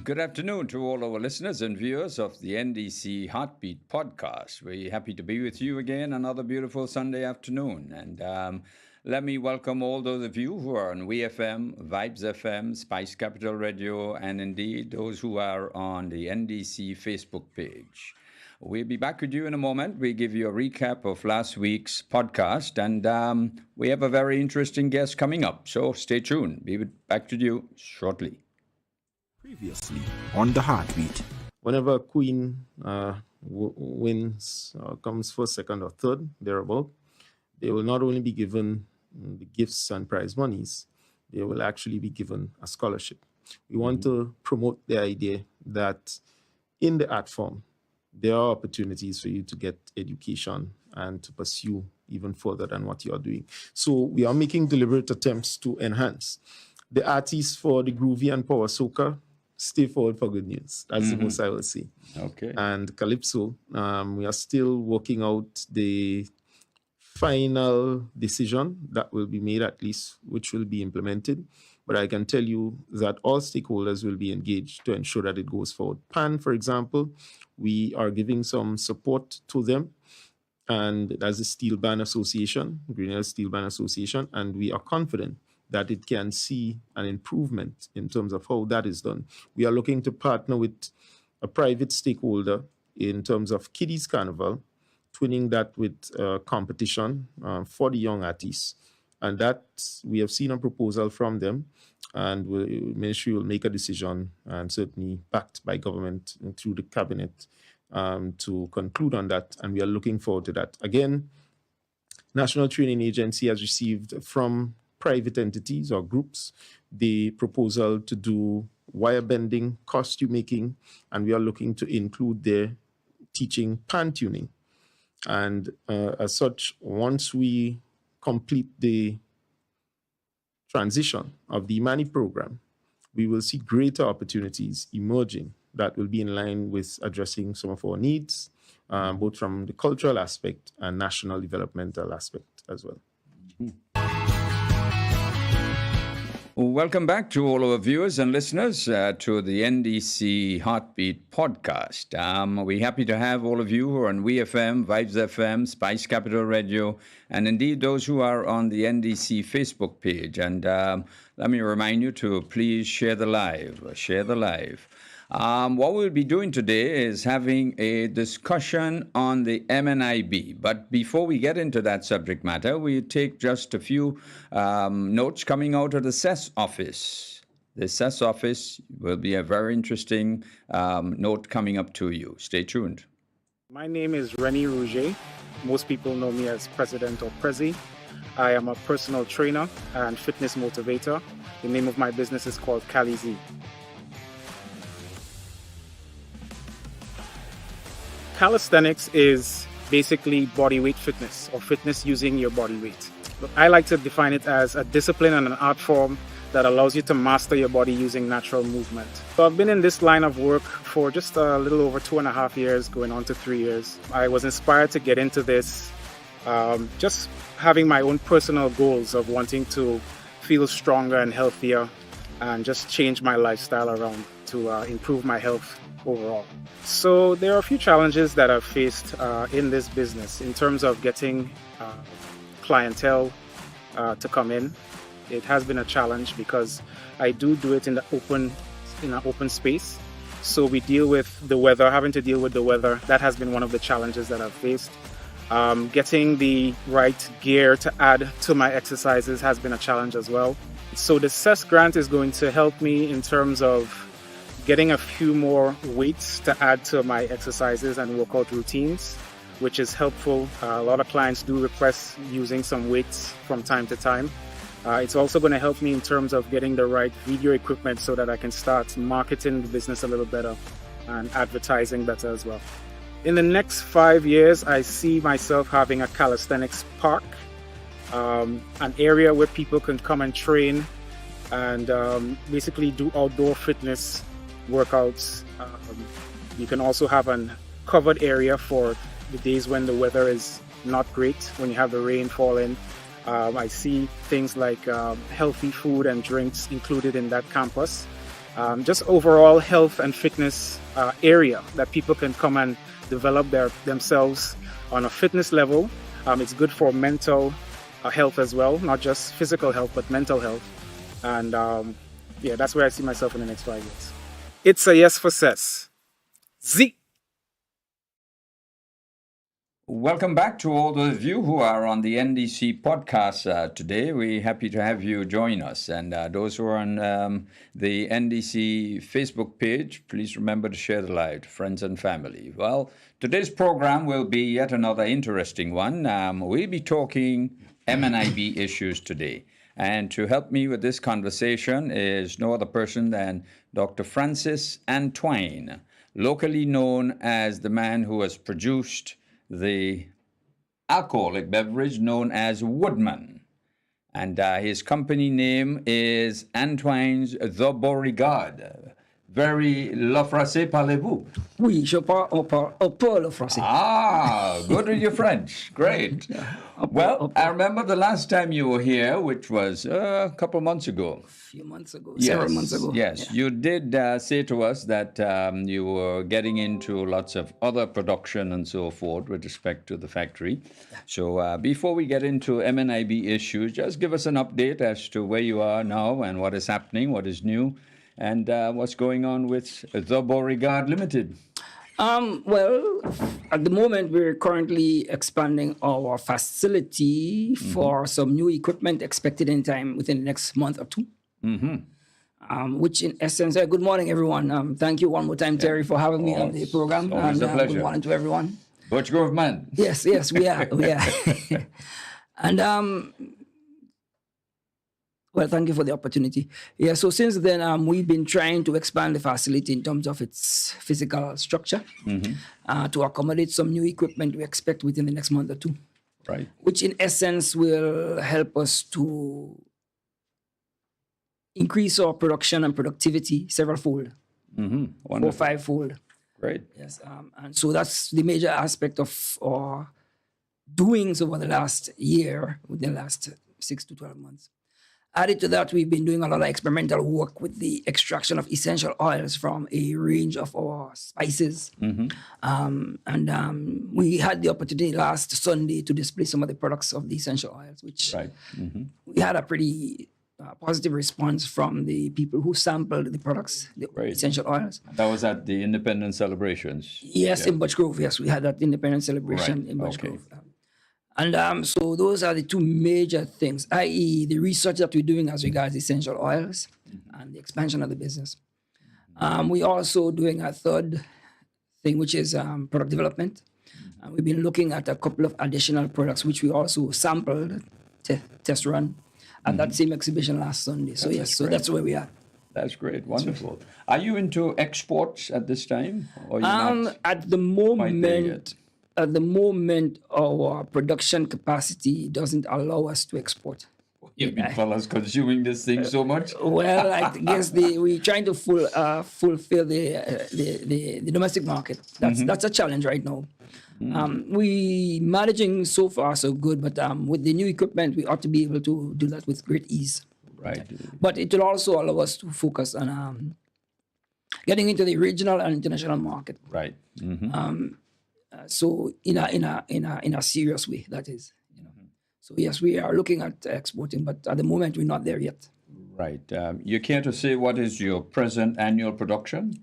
Good afternoon to all our listeners and viewers of the NDC Heartbeat podcast. We're happy to be with you again another beautiful Sunday afternoon. And let me welcome all those of you who are on WeFM, Vibes FM, Spice Capital Radio, and indeed those who are on the NDC Facebook page. We'll be back with you in a moment. We give you a recap of last week's podcast, and we have a very interesting guest coming up. So stay tuned. We'll be back to you shortly. Previously on the Heartbeat. Whenever a queen wins, comes first, second, or third, thereabout, they will not only be given the gifts and prize monies, they will actually be given a scholarship. We want to promote the idea that in the art form, there are opportunities for you to get education and to pursue even further than what you are doing. So we are making deliberate attempts to enhance. The artists for the groovy and power soca, stay forward for good news. That's the most I will say. Okay. And Calypso, we are still working out the final decision that will be made, at least, which will be implemented. But I can tell you that all stakeholders will be engaged to ensure that it goes forward. PAN, for example, we are giving some support to them. And that's the Steel Band Association, Green Hill Steel Band Association. And we are confident that it can see an improvement in terms of how that is done. We are looking to partner with a private stakeholder in terms of Kiddies Carnival, twinning that with competition for the young artists. And that we have seen a proposal from them, and the ministry will make a decision, and certainly backed by government through the cabinet to conclude on that. And we are looking forward to that. Again, National Training Agency has received from private entities or groups the proposal to do wire bending, costume making, and we are looking to include their teaching pan tuning. And as such, once we complete the transition of the MNIB program, we will see greater opportunities emerging that will be in line with addressing some of our needs, both from the cultural aspect and national developmental aspect as well. Welcome back to all our viewers and listeners to the NDC Heartbeat podcast. We're happy to have all of you who are on WeFM, Vibes FM, Spice Capital Radio, and indeed those who are on the NDC Facebook page. And let me remind you to please share the live. What we'll be doing today is having a discussion on the MNIB. But before we get into that subject matter, we take just a few notes coming out of the CES office. The CES office will be a very interesting note coming up to you. Stay tuned. My name is Rennie Rouget. Most people know me as President or Prezi. I am a personal trainer and fitness motivator. The name of my business is called Cali Z. Calisthenics is basically body weight fitness, or fitness using your body weight. I like to define it as a discipline and an art form that allows you to master your body using natural movement. So I've been in this line of work for just a little over 2.5 years, going on to 3 years. I was inspired to get into this, just having my own personal goals of wanting to feel stronger and healthier and just change my lifestyle around to improve my health overall. So there are a few challenges that I've faced in this business in terms of getting clientele to come in. It has been a challenge because I do it in an open space. So we deal with the weather, having to deal with the weather. That has been one of the challenges that I've faced. Getting the right gear to add to my exercises has been a challenge as well. So the CES grant is going to help me in terms of getting a few more weights to add to my exercises and workout routines, which is helpful. A lot of clients do request using some weights from time to time. It's also going to help me in terms of getting the right video equipment so that I can start marketing the business a little better and advertising better as well. In the next 5 years, I see myself having a calisthenics park, an area where people can come and train and basically do outdoor fitness workouts. You can also have a covered area for the days when the weather is not great, when you have the rain falling. I see things like healthy food and drinks included in that campus. just overall health and fitness area that people can come and develop themselves on a fitness level. It's good for mental health as well, not just physical health, but mental health. And yeah, that's where I see myself in the next 5 years. It's a yes for Cess. Z. Welcome back to all those of you who are on the NDC podcast today. We're happy to have you join us. And those who are on the NDC Facebook page, please remember to share the live to friends and family. Well, today's program will be yet another interesting one. We'll be talking MNIB issues today. And to help me with this conversation is no other person than Dr. Francis Antoine, locally known as the man who has produced the alcoholic beverage known as Woodman. And his company name is Antoine's The Beauregard. Very le français parlez-vous? Oui, je parle un peu le français. Ah, good with your French. Great. Well, I remember the last time you were here, which was a couple of months ago. A few months ago, several months ago. Yes, you did say to us that you were getting into lots of other production and so forth with respect to the factory. So before we get into MNIB issues, just give us an update as to where you are now and what is happening, what is new, and what's going on with The Beauregard Limited. Well, at the moment, we're currently expanding our facility for some new equipment expected in time within the next month or two. Which in essence, good morning, everyone. Thank you one more time, Terry, for having me on the program. Always a pleasure. Good morning to everyone. Butch Grove man. Yes, we are. And well, thank you for the opportunity. Yeah, so since then, we've been trying to expand the facility in terms of its physical structure to accommodate some new equipment we expect within the next month or two. Right. Which in essence will help us to increase our production and productivity several-fold, 4 or 5-fold. Great. Yes, and so that's the major aspect of our doings over the last year, within the last 6 to 12 months. Added to that, we've been doing a lot of experimental work with the extraction of essential oils from a range of our spices. And we had the opportunity last Sunday to display some of the products of the essential oils, which we had a pretty positive response from the people who sampled the products, the essential oils. That was at the Independence celebrations. Yes, in Butch Grove. Yes, we had that Independence celebration in Butch Grove. And so those are the two major things, i.e. the research that we're doing as regards essential oils and the expansion of the business. We're also doing a third thing, which is product development. We've been looking at a couple of additional products, which we also sampled, test run, at that same exhibition last Sunday. So yes, so that's where we are. That's great. Wonderful. Are you into exports at this time? Or you're not at the moment, our production capacity doesn't allow us to export. You big fellas consuming this thing so much? Well, I guess we're trying to fulfill the domestic market. That's a challenge right now. We managing so far so good, but with the new equipment, we ought to be able to do that with great ease. Right. But it will also allow us to focus on getting into the regional and international market. Right. So in a serious way, that is. So yes, we are looking at exporting, but at the moment we're not there yet. Right. You care to say what is your present annual production?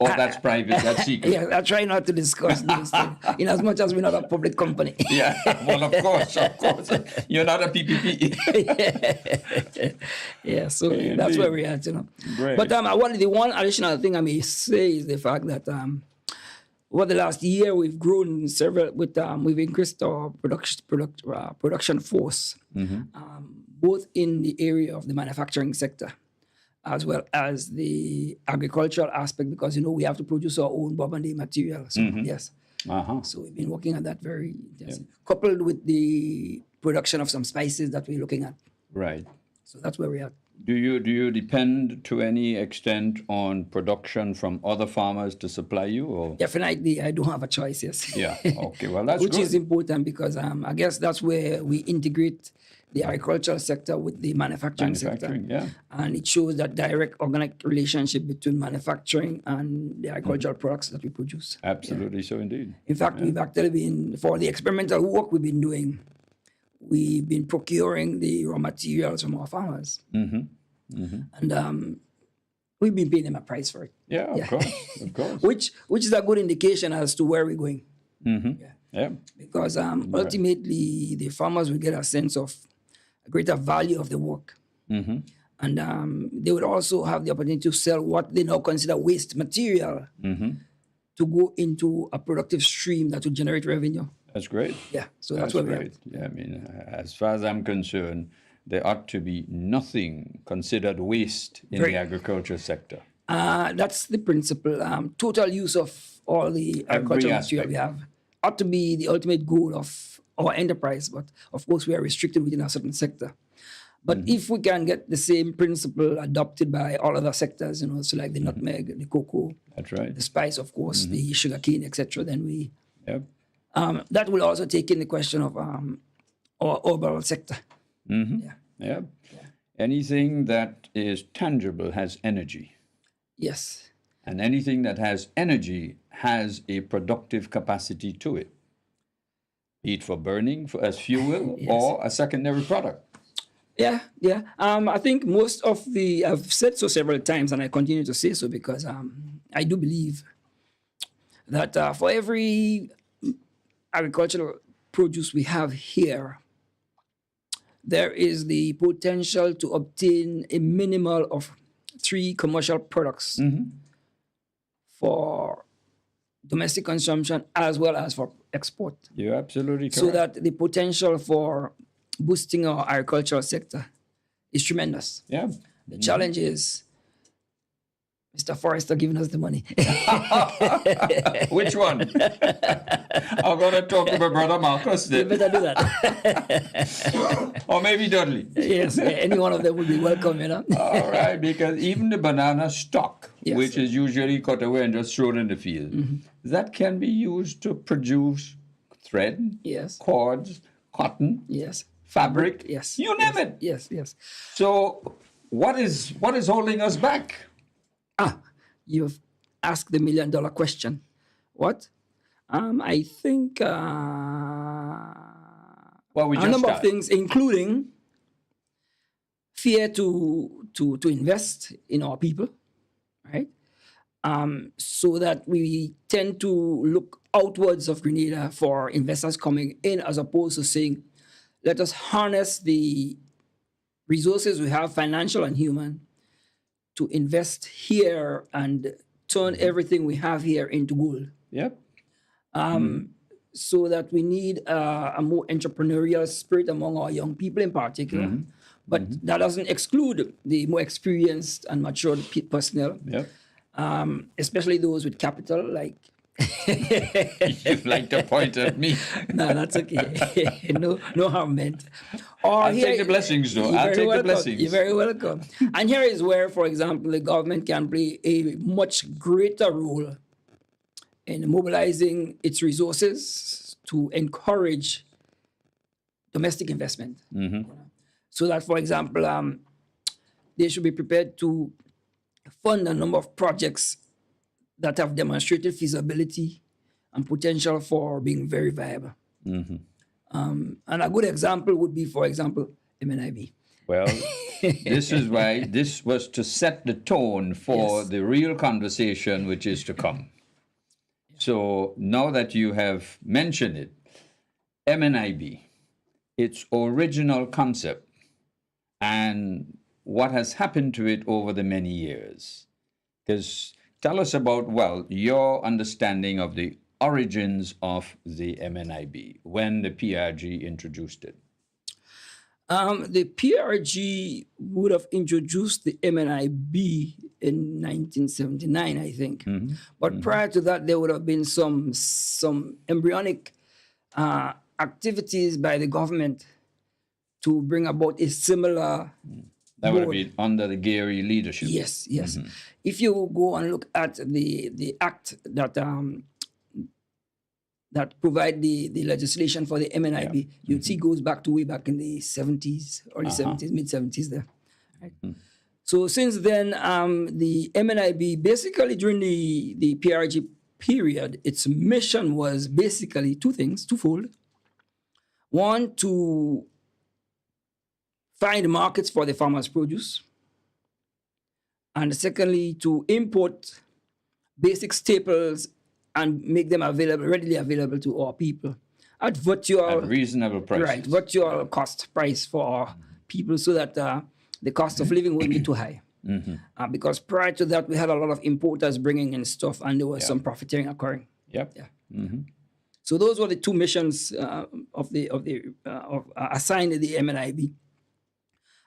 Or that's private, that's secret? Yeah, I try not to discuss these things, in as much as we're not a public company. Yeah, well, of course. You're not a PPP. Yeah, so that's where we're at, Great. But the one additional thing I may say is the fact that over the last year, we've grown we've increased our production force, both in the area of the manufacturing sector, as well as the agricultural aspect, because, we have to produce our own Bourbon material. So, yes. So we've been working on that very intensely, coupled with the production of some spices that we're looking at. Right. So that's where we're at. Do you depend to any extent on production from other farmers to supply you? Or? Definitely, I don't have a choice, yes. Yeah, okay, well, that's Which good. is important because I guess that's where we integrate the agricultural sector with the manufacturing sector. Yeah. And it shows that direct organic relationship between manufacturing and the agricultural products that we produce. Absolutely so indeed. In fact, we've actually been, for the experimental work we've been doing, we've been procuring the raw materials from our farmers. And we've been paying them a price for it. Yeah, of course, of course. Which is a good indication as to where we're going. Yeah. Because ultimately, the farmers will get a sense of a greater value of the work. And they would also have the opportunity to sell what they now consider waste material to go into a productive stream that will generate revenue. That's great. Yeah, so that's where we're at. Yeah, I mean, as far as I'm concerned, there ought to be nothing considered waste in the agriculture sector. That's the principle. Total use of all the agricultural material we have ought to be the ultimate goal of our enterprise. But of course, we are restricted within a certain sector. But if we can get the same principle adopted by all other sectors, so like the nutmeg, the cocoa, that's right, the spice, of course, the sugarcane, etc., then we that will also take in the question of our overall sector. Yeah. Anything that is tangible has energy. Yes. And anything that has energy has a productive capacity to it, be it for burning as fuel or a secondary product. Yeah. I think most of I've said so several times, and I continue to say so because I do believe that for every agricultural produce we have here, there is the potential to obtain a minimal of 3 commercial products for domestic consumption as well as for export. You're absolutely correct. So that the potential for boosting our agricultural sector is tremendous. Yeah. The challenge is Mr. Forrester giving us the money. Which one? I'm going to talk to my brother Marcus You then. better do that. Or maybe Dudley. Yes, any one of them would be welcome, All right, because even the banana stock, which is usually cut away and just thrown in the field, that can be used to produce thread, cords, cotton, fabric, you name it. Yes. So what is holding us back? You've asked the $1 million question. What? I think we a number of things, including fear to invest in our people, right? So that we tend to look outwards of Grenada for investors coming in, as opposed to saying, let us harness the resources we have, financial and human, to invest here and turn everything we have here into gold. Yep. So that we need a more entrepreneurial spirit among our young people in particular. But that doesn't exclude the more experienced and matured personnel, especially those with capital, like... You'd like to point at me. No, that's okay. No harm meant. I'll take the blessings, though. I'll take the blessings. You're very welcome. And here is where, for example, the government can play a much greater role in mobilizing its resources to encourage domestic investment. So that, for example, they should be prepared to fund a number of projects that have demonstrated feasibility and potential for being very viable. And a good example would be, for example, MNIB. Well, this is why this was to set the tone for the real conversation which is to come. So now that you have mentioned it, MNIB, its original concept, and what has happened to it over the many years. Because tell us about, your understanding of the origins of the MNIB, when the PRG introduced it. The PRG would have introduced the MNIB in 1979, I think. But prior to that, there would have been some embryonic activities by the government to bring about a similar That would have been under the Gary leadership. Yes. If you go and look at the act that that provide the legislation for the MNIB, you'd see goes back to way back in the 70s, early 70s, mid 70s there. Right? So since then, the MNIB, basically during the PRG period, its mission was basically twofold. One, to find markets for the farmers' produce. And secondly, to import basic staples and make them readily available to our people at virtual... At reasonable prices. Right, virtual cost price for our people so that the cost of living wouldn't be too high. Because prior to that, we had a lot of importers bringing in stuff and there was some profiteering occurring. Yep. Yeah. So those were the two missions assigned to the MNIB.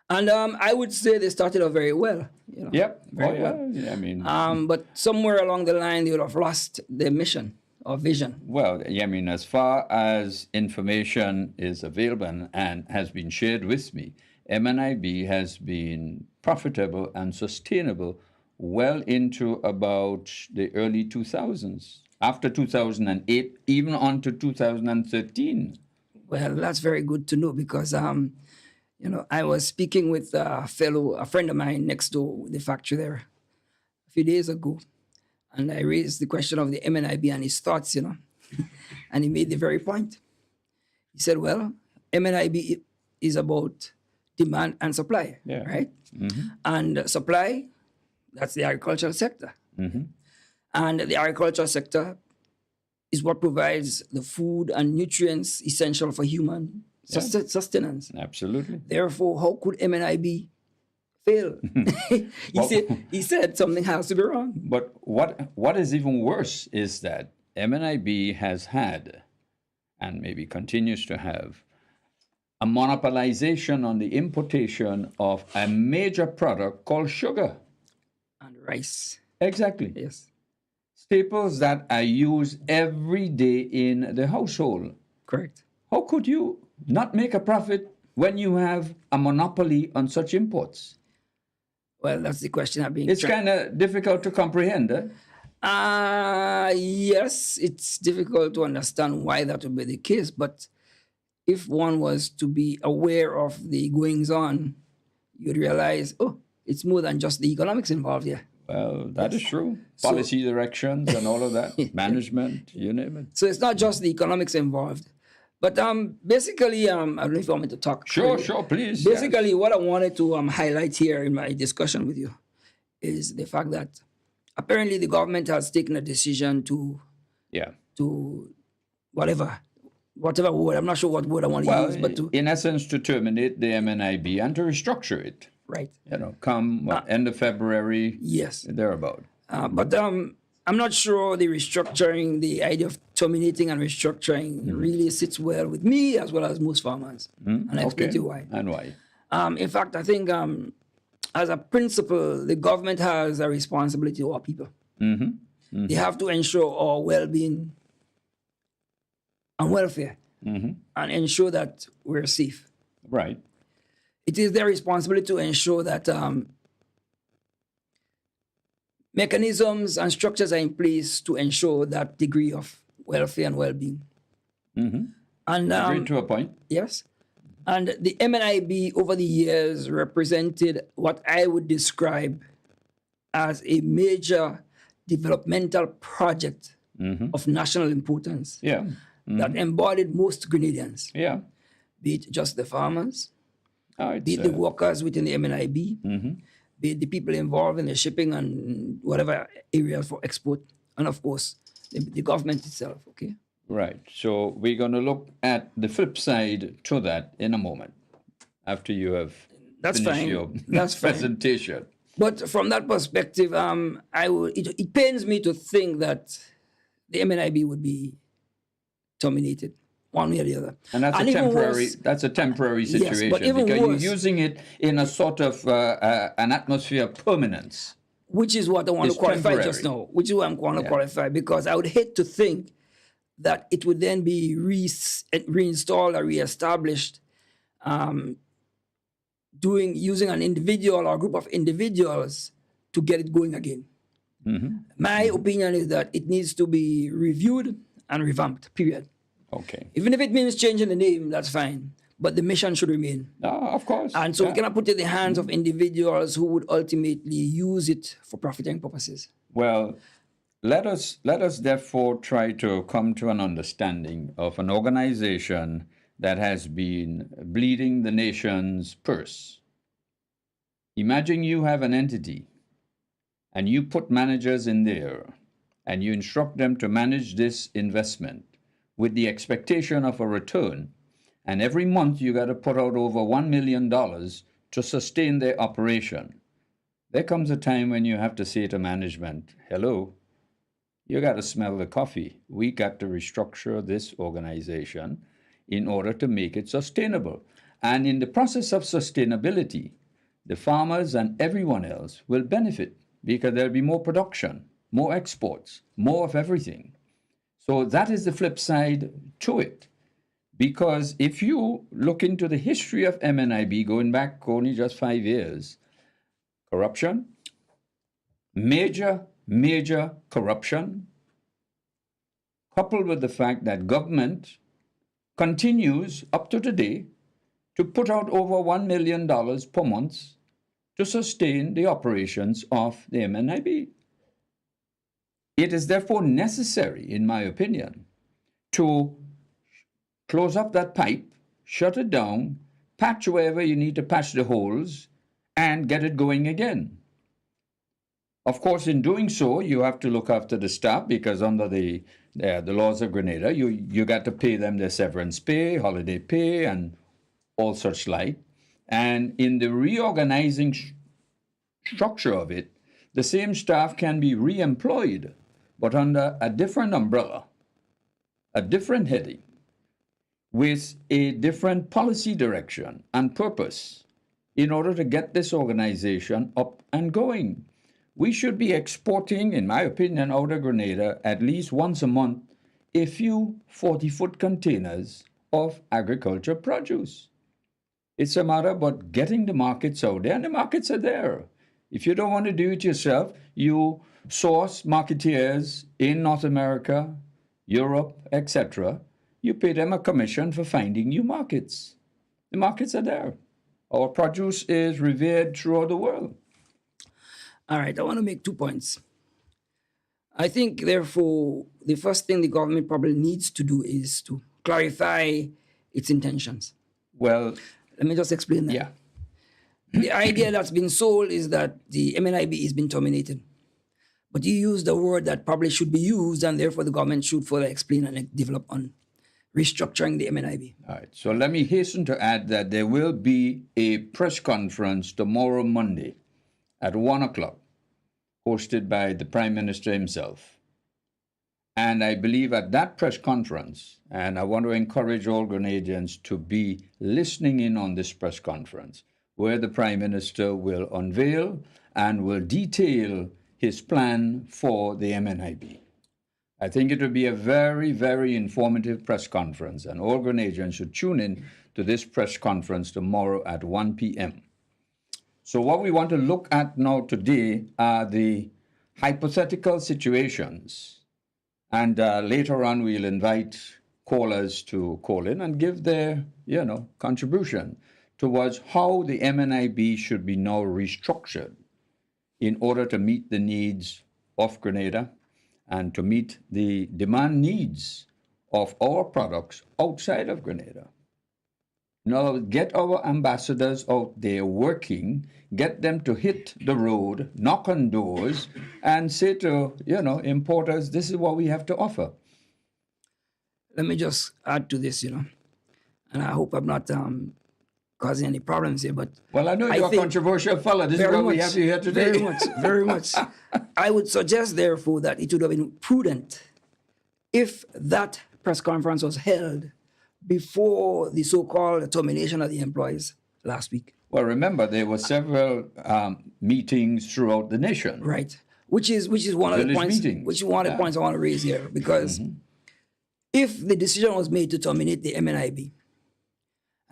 And I would say they started out very well. You know, Yep. very well. Yeah, I mean... But somewhere along the line, they would have lost their mission or vision. Well, yeah, I mean, as far as information is available and has been shared with me, MNIB has been profitable and sustainable well into about the early 2000s. After 2008, even on to 2013. Well, that's very good to know because, you know, I was speaking with a friend of mine next door, the factory there, a few days ago. And I raised the question of the MNIB and his thoughts, you know. And he made the very point. He said, well, MNIB is about demand and supply, right? And supply, that's the agricultural sector. And the agricultural sector is what provides the food and nutrients essential for human sustenance. Absolutely. Therefore, how could MNIB fail? he said something has to be wrong. But what is even worse is that MNIB has had, and maybe continues to have, a monopolization on the importation of a major product called sugar. And rice. Exactly. Yes. Staples that are used every day in the household. Correct. How could you not make a profit when you have a monopoly on such imports? Well, that's the question I'm being... It's kind of difficult to comprehend, eh? Yes, it's difficult to understand why that would be the case, but if one was to be aware of the goings-on, you'd realize, oh, it's more than just the economics involved here. Well, that is true. Policy directions and all of that, management, you name it. So it's not just the economics involved. But basically, I don't know if you want me to talk. Sure, please. Basically, what I wanted to highlight here in my discussion with you is the fact that apparently the government has taken a decision to whatever word, I'm not sure what word I want to use, but to... in essence, to terminate the MNIB and to restructure it. Right. You know, come end of February. Yes. Thereabout. But I'm not sure the idea of terminating and restructuring really sits well with me as well as most farmers. And I explain to you why. And why? In fact, I think as a principle, the government has a responsibility to our people. They have to ensure our well-being and welfare and ensure that we're safe. Right. It is their responsibility to ensure that mechanisms and structures are in place to ensure that degree of welfare and well-being. And agreed to a point. Yes. And the MNIB over the years represented what I would describe as a major developmental project of national importance that embodied most Grenadians. Yeah. Be it just the farmers, be it the workers within the MNIB, be it the people involved in the shipping and whatever areas for export, and of course, the government itself, okay? Right. So we're going to look at the flip side to that in a moment, after you have finished your presentation. But from that perspective, it pains me to think that the MNIB would be terminated one way or the other. And that's a temporary situation, but even because worse, you're using it in a sort of an atmosphere of permanence. Which is what I want to qualify just now, which is what I'm going to qualify, because I would hate to think that it would then be reinstalled or reestablished using an individual or a group of individuals to get it going again. My opinion is that it needs to be reviewed and revamped, period. Okay. Even if it means changing the name, that's fine. But the mission should remain. Of course. And so we Yeah. cannot put it in the hands of individuals who would ultimately use it for profiting purposes. Well, let us therefore try to come to an understanding of an organization that has been bleeding the nation's purse. Imagine you have an entity and you put managers in there and you instruct them to manage this investment with the expectation of a return. And every month you got to put out over $1 million to sustain their operation. There comes a time when you have to say to management, hello, you got to smell the coffee. We got to restructure this organization in order to make it sustainable. And in the process of sustainability, the farmers and everyone else will benefit because there'll be more production, more exports, more of everything. So that is the flip side to it. Because if you look into the history of MNIB, going back only just 5 years, corruption, major corruption, coupled with the fact that government continues up to today to put out over $1 million per month to sustain the operations of the MNIB. It is therefore necessary, in my opinion, to close up that pipe, shut it down, patch wherever you need to patch the holes, and get it going again. Of course, in doing so, you have to look after the staff because under the laws of Grenada, you got to pay them their severance pay, holiday pay, and all such like. And in the reorganizing structure of it, the same staff can be re-employed, but under a different umbrella, a different heading, with a different policy direction and purpose in order to get this organization up and going. We should be exporting, in my opinion, out of Grenada at least once a month a few 40-foot containers of agriculture produce. It's a matter about getting the markets out there, and the markets are there. If you don't want to do it yourself, you source marketeers in North America, Europe, etc. You pay them a commission for finding new markets. The markets are there. Our produce is revered throughout the world. All right, I want to make 2 points. I think, therefore, the first thing the government probably needs to do is to clarify its intentions. Well, let me just explain that. yeah. The idea that's been sold is that the MNIB has been terminated. But you use the word that probably should be used, and therefore the government should further explain and develop on restructuring the MNIB. All right. So let me hasten to add that there will be a press conference tomorrow, Monday, at 1 o'clock, hosted by the Prime Minister himself. And I believe at that press conference, and I want to encourage all Grenadians to be listening in on this press conference, where the Prime Minister will unveil and will detail his plan for the MNIB. I think it will be a very, very informative press conference, and all Grenadians should tune in to this press conference tomorrow at 1 p.m. So what we want to look at now today are the hypothetical situations, and later on we'll invite callers to call in and give their, contribution towards how the MNIB should be now restructured in order to meet the needs of Grenada and to meet the demand needs of our products outside of Grenada. Now, get our ambassadors out there working, get them to hit the road, knock on doors, and say to, importers, this is what we have to offer. Let me just add to this, and I hope I'm not causing any problems here, but... Well, I know you're a controversial fellow. This is why we have you here today. Very much. I would suggest, therefore, that it would have been prudent if that press conference was held before the so-called termination of the employees last week. Well, remember, there were several meetings throughout the nation. Right. Which is one of the points. Meetings. Which is one of the points I want to raise here, because if the decision was made to terminate the MNIB,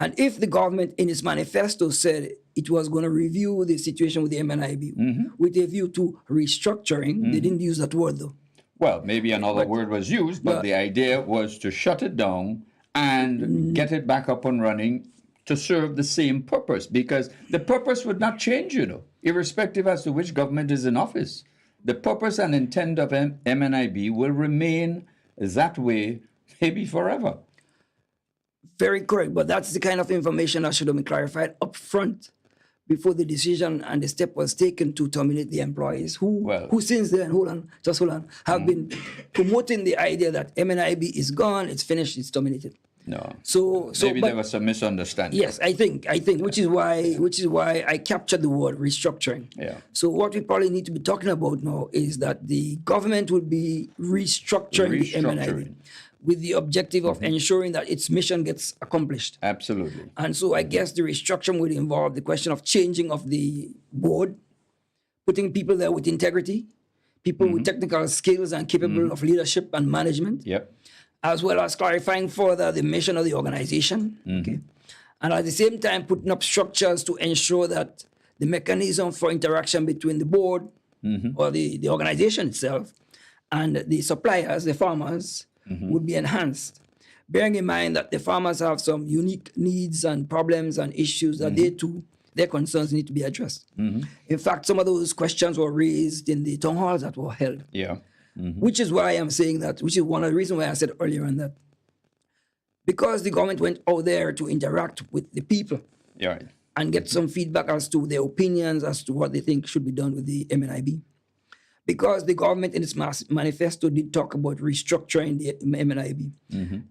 and if the government in its manifesto said it was going to review the situation with the MNIB with a view to restructuring, they didn't use that word though. Well, maybe another word was used, but the idea was to shut it down and get it back up and running to serve the same purpose, because the purpose would not change, irrespective as to which government is in office. The purpose and intent of MNIB will remain that way maybe forever. Very correct, but that's the kind of information that should have been clarified up front before the decision and the step was taken to terminate the employees who since then, hold on, have been promoting the idea that MNIB is gone, it's finished, it's terminated. No. So maybe there was some misunderstanding. Yes, I think, which is why I captured the word restructuring. Yeah. So what we probably need to be talking about now is that the government will be restructuring the MNIB with the objective of ensuring that its mission gets accomplished. Absolutely. And so I guess the restructuring will involve the question of changing of the board, putting people there with integrity, people with technical skills and capable of leadership and management. Yep. As well as clarifying further the mission of the organization. Okay. And at the same time, putting up structures to ensure that the mechanism for interaction between the board or the organization itself and the suppliers, the farmers, would be enhanced. Bearing in mind that the farmers have some unique needs and problems and issues that their concerns need to be addressed. In fact, some of those questions were raised in the town halls that were held. Yeah. Which is why I'm saying that, which is one of the reasons why I said earlier on that because the government went out there to interact with the people and get some feedback as to their opinions as to what they think should be done with the MNIB. Because the government in its manifesto did talk about restructuring the MNIB,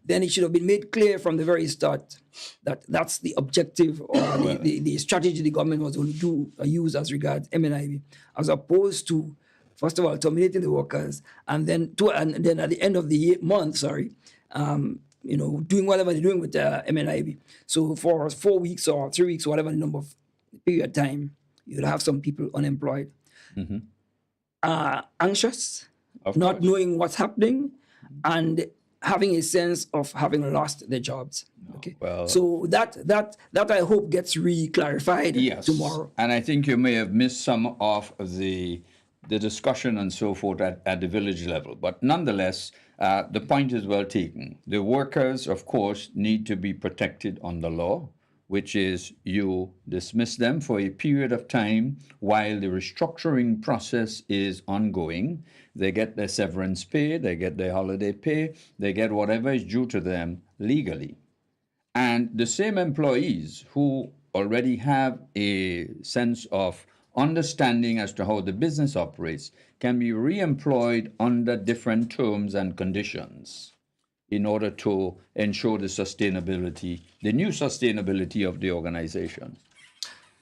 then it should have been made clear from the very start that that's the objective or the strategy the government was going to use as regards MNIB, as opposed to, first of all, terminating the workers, and then at the end of the month, doing whatever they're doing with the MNIB. So for 4 weeks or 3 weeks, whatever the number of period of time, you'd have some people unemployed, anxious, not knowing what's happening, and having a sense of having lost their jobs. Okay. Well, so that I hope gets re-clarified tomorrow. And I think you may have missed some of the discussion and so forth at the village level. But nonetheless, the point is well taken. The workers, of course, need to be protected under law, which is you dismiss them for a period of time while the restructuring process is ongoing. They get their severance pay, they get their holiday pay, they get whatever is due to them legally. And the same employees who already have a sense of understanding as to how the business operates can be re-employed under different terms and conditions in order to ensure the sustainability, the new sustainability of the organization.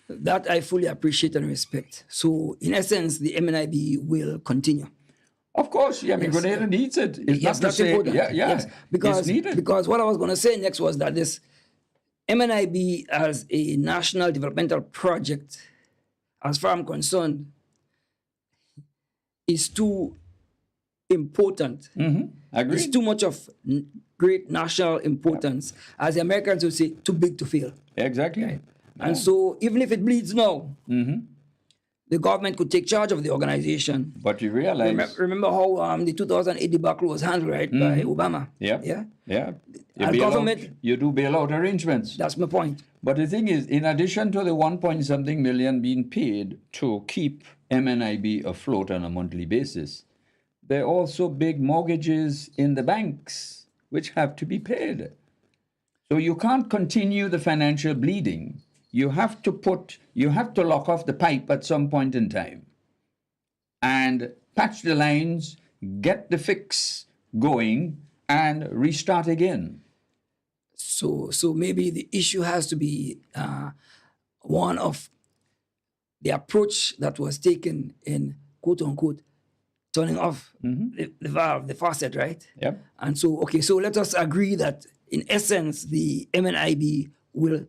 That I fully appreciate and respect. So in essence, the MNIB will continue. Of course, Grenada needs it. It's not to say, because, it's needed. Because what I was going to say next was that this MNIB as a national developmental project, as far as I'm concerned, is too important. Agreed. It's too much of great national importance. As the Americans would say, too big to fail. Exactly. Right? And so even if it bleeds now, the government could take charge of the organization. But you realize... Remember how the 2008 debacle was handled, right, by Obama? Yeah. Government... You do bailout arrangements. That's my point. But the thing is, in addition to the 1-point-something million being paid to keep MNIB afloat on a monthly basis, there are also big mortgages in the banks which have to be paid. So you can't continue the financial bleeding. You have to lock off the pipe at some point in time and patch the lines, get the fix going, and restart again. So maybe the issue has to be one of the approach that was taken in quote unquote turning off the valve, the faucet, right? Yep. And so let us agree that in essence the MNIB will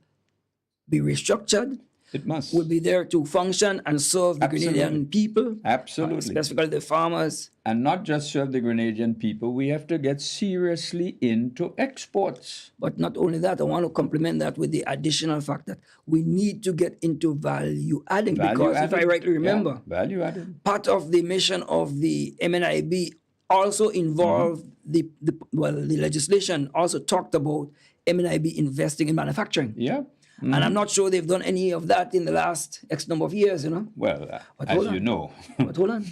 be restructured. It must. Will be there to function and serve the Grenadian people. Absolutely. Specifically the farmers. And not just serve the Grenadian people, we have to get seriously into exports. But not only that, I want to complement that with the additional fact that we need to get into value adding. If I rightly remember, value added. Part of the mission of the MNIB also involved the legislation also talked about MNIB investing in manufacturing. Yeah. And I'm not sure they've done any of that in the last X number of years, you know. Well, But as hold you on. know, But hold on.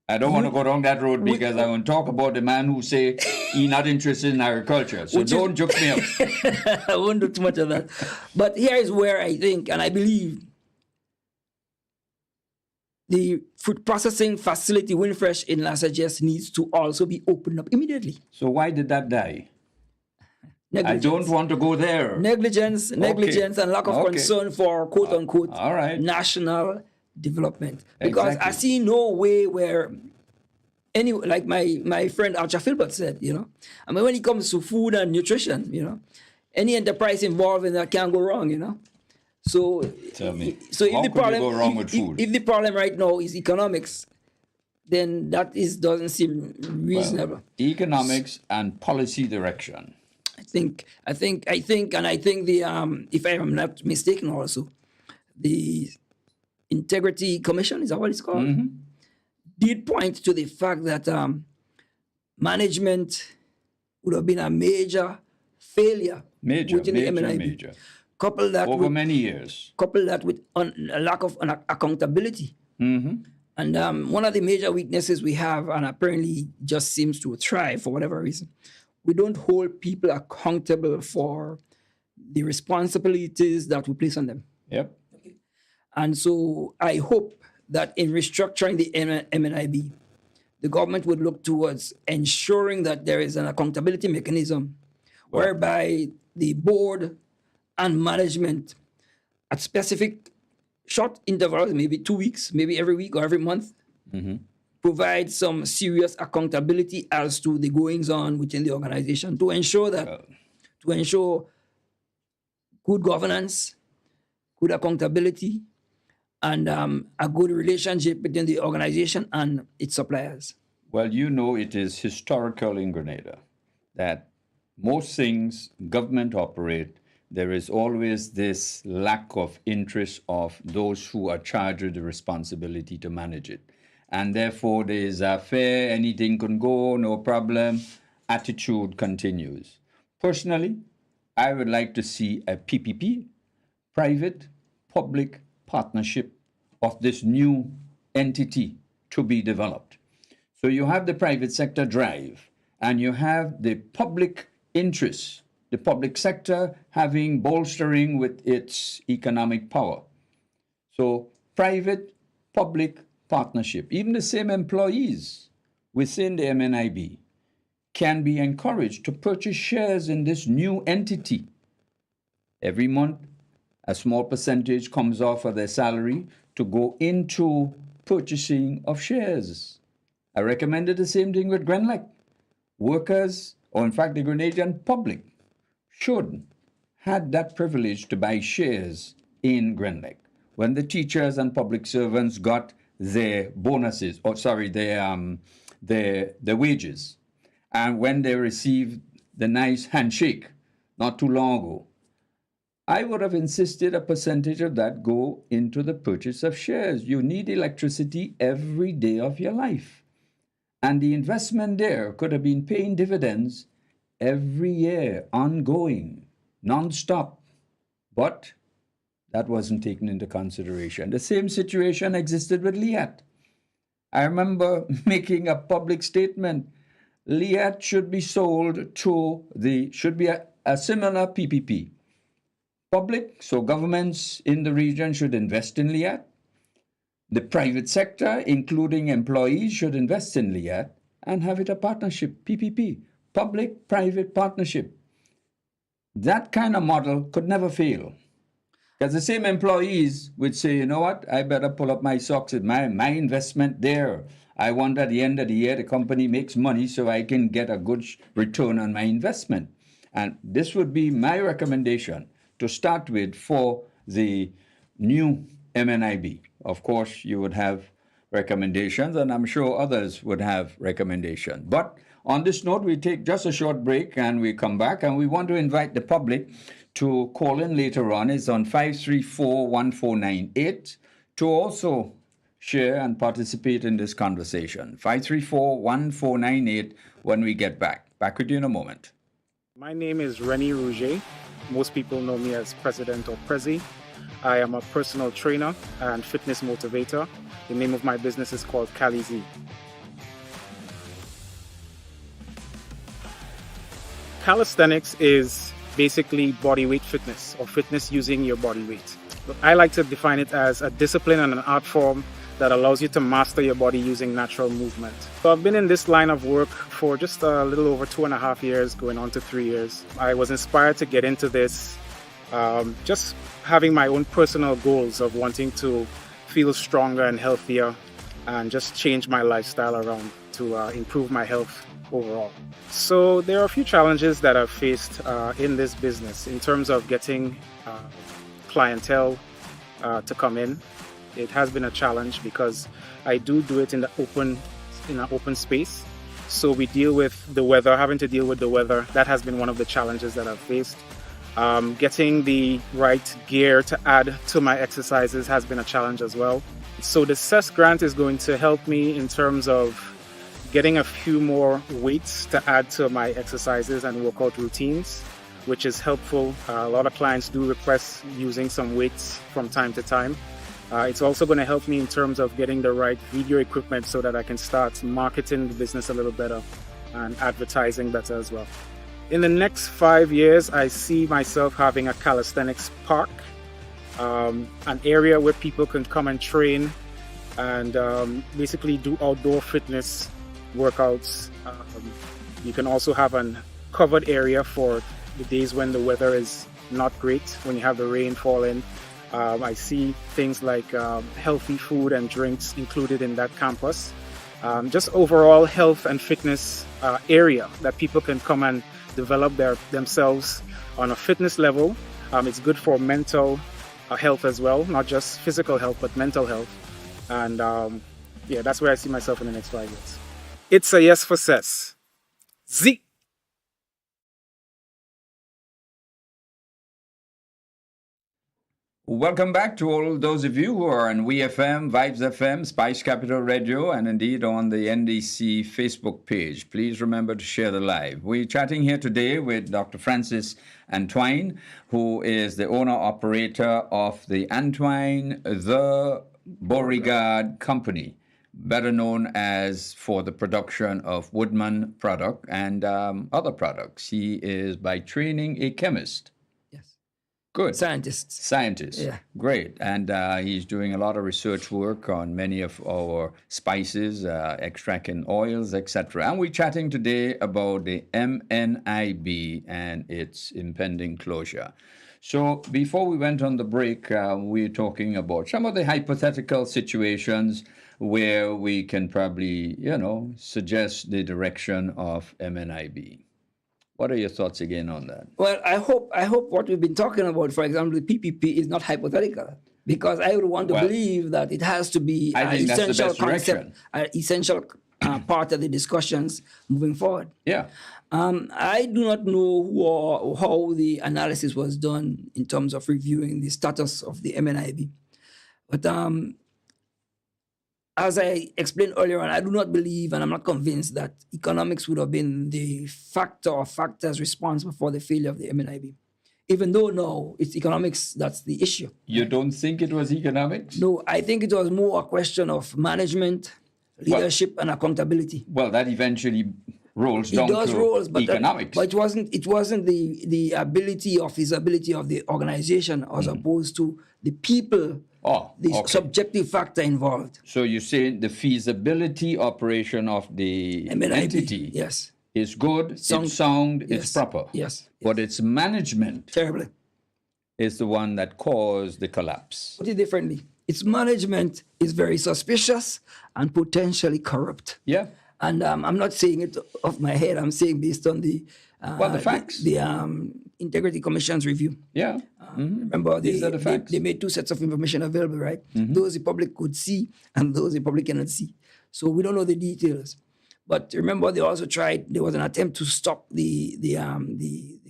I don't want to go down that road because I want to talk about the man who say he not interested in agriculture. So don't joke me up. I won't do too much of that. But here is where I think, and I believe, the food processing facility Winfresh in Lassages needs to also be opened up immediately. So why did that die? I Negligence. don't want to go there. Negligence, and lack of concern for quote unquote all right. national development. Because Exactly. I see no way where any, like my friend Archer Philbert said, you know, I mean, when it comes to food and nutrition, you know, any enterprise involved in that can go wrong, you know. So Tell me, so if how the could you problem go wrong with food? if the problem right now is economics, then that doesn't seem reasonable. Well, economics and policy direction. I think the if I am not mistaken, also the Integrity Commission, is that what it's called? Did point to the fact that management would have been a major failure within the MNIB. Major. Couple that Over with, many years. couple that with a lack of accountability. And one of the major weaknesses we have, and apparently just seems to thrive for whatever reason, we don't hold people accountable for the responsibilities that we place on them. Yep. And so I hope that in restructuring the MNIB, the government would look towards ensuring that there is an accountability mechanism whereby the board and management at specific short intervals, maybe 2 weeks, maybe every week or every month, provide some serious accountability as to the goings on within the organization to ensure that, to ensure good governance, good accountability, and a good relationship between the organization and its suppliers. Well, you know, it is historical in Grenada that most things government operate, there is always this lack of interest of those who are charged with the responsibility to manage it. And therefore, there is a fair, anything can go, no problem, attitude continues. Personally, I would like to see a PPP, private-public partnership of this new entity to be developed. So you have the private sector drive, and you have the public interest, the public sector having bolstering with its economic power. So private-public partnership, even the same employees within the MNIB can be encouraged to purchase shares in this new entity. Every month, a small percentage comes off of their salary to go into purchasing of shares. I recommended the same thing with Grenlec. Workers, or in fact the Grenadian public, should have that privilege to buy shares in Grenlec. When the teachers and public servants got their bonuses, their wages, and when they received the nice handshake not too long ago, I would have insisted a percentage of that go into the purchase of shares. You need electricity every day of your life. And the investment there could have been paying dividends every year, ongoing, non-stop. But that wasn't taken into consideration. The same situation existed with Liat. I remember making a public statement. Liat should be sold to should be a similar PPP. Public, so governments in the region should invest in Liat. The private sector, including employees, should invest in Liat and have it a partnership, PPP, public-private partnership. That kind of model could never fail. Because the same employees would say, you know what, I better pull up my socks with my investment there. I want at the end of the year the company makes money so I can get a good return on my investment. And this would be my recommendation to start with for the new MNIB. Of course, you would have recommendations, and I'm sure others would have recommendations. But on this note, we take just a short break and we come back, and we want to invite the public to call in later on. It's on 534-1498 to also share, and participate in this conversation. 534-1498 when we get back. Back with you in a moment. My name is Rennie Rouget. Most people know me as President or Prezi. I am a personal trainer and fitness motivator. The name of my business is called Cali Z. Calisthenics is basically body weight fitness, or fitness using your body weight. I like to define it as a discipline and an art form that allows you to master your body using natural movement. So I've been in this line of work for just a little over 2.5 years, going on to 3 years. I was inspired to get into this, just having my own personal goals of wanting to feel stronger and healthier and just change my lifestyle around to improve my health overall. So there are a few challenges that I've faced in this business in terms of getting clientele to come in. It has been a challenge because I do it in an open space. So we deal with the weather, having to deal with the weather. That has been one of the challenges that I've faced. Getting the right gear to add to my exercises has been a challenge as well. So the CES grant is going to help me in terms of getting a few more weights to add to my exercises and workout routines, which is helpful. A lot of clients do request using some weights from time to time. It's also going to help me in terms of getting the right video equipment so that I can start marketing the business a little better and advertising better as well. In the next 5 years, I see myself having a calisthenics park, an area where people can come and train and basically do outdoor fitness workouts. You can also have a covered area for the days when the weather is not great, when you have the rain falling. I see things like healthy food and drinks included in that campus. Just overall health and fitness area that people can come and develop themselves on a fitness level. It's good for mental health as well, not just physical health, but mental health. And yeah, that's where I see myself in the next 5 years. It's a yes for CES. Z. Welcome back to all those of you who are on WeFM, Vibes FM, Spice Capital Radio, and indeed on the NDC Facebook page. Please remember to share the live. We're chatting here today with Dr. Francis Antoine, who is the owner-operator of the Antoine the Beauregard Company, better known as for the production of Woodman product and other products. He is by training a chemist. Good. Scientist. Yeah. Great. And he's doing a lot of research work on many of our spices, extracting oils, etc. And we're chatting today about the MNIB and its impending closure. So before we went on the break, we were talking about some of the hypothetical situations where we can probably, suggest the direction of MNIB. What are your thoughts again on that? Well, I hope what we've been talking about, for example, the PPP, is not hypothetical, because I would want to believe that it has to be an essential concept, an essential part of the discussions moving forward. Yeah. I do not know how the analysis was done in terms of reviewing the status of the MNIB, but as I explained earlier on, I do not believe, and I'm not convinced, that economics would have been the factor or factors responsible for the failure of the MNIB. Even though now it's economics that's the issue. You don't think it was economics? No, I think it was more a question of management, leadership, and accountability. Well, that eventually rolls down to economics. But it wasn't the ability or feasibility of the organization as opposed to the people. Subjective factor involved. So you say the feasibility operation of the MNIB, entity is good, it's sound, it's proper. Yes. But its management terribly is the one that caused the collapse. Put it differently, its management is very suspicious and potentially corrupt. Yeah. And I'm not saying it off my head, I'm saying based on the facts. The Integrity Commission's review. Yeah. Remember, These are the facts. They made two sets of information available, right? Those the public could see and those the public cannot see. So we don't know the details. But remember, they also tried, there was an attempt to stop the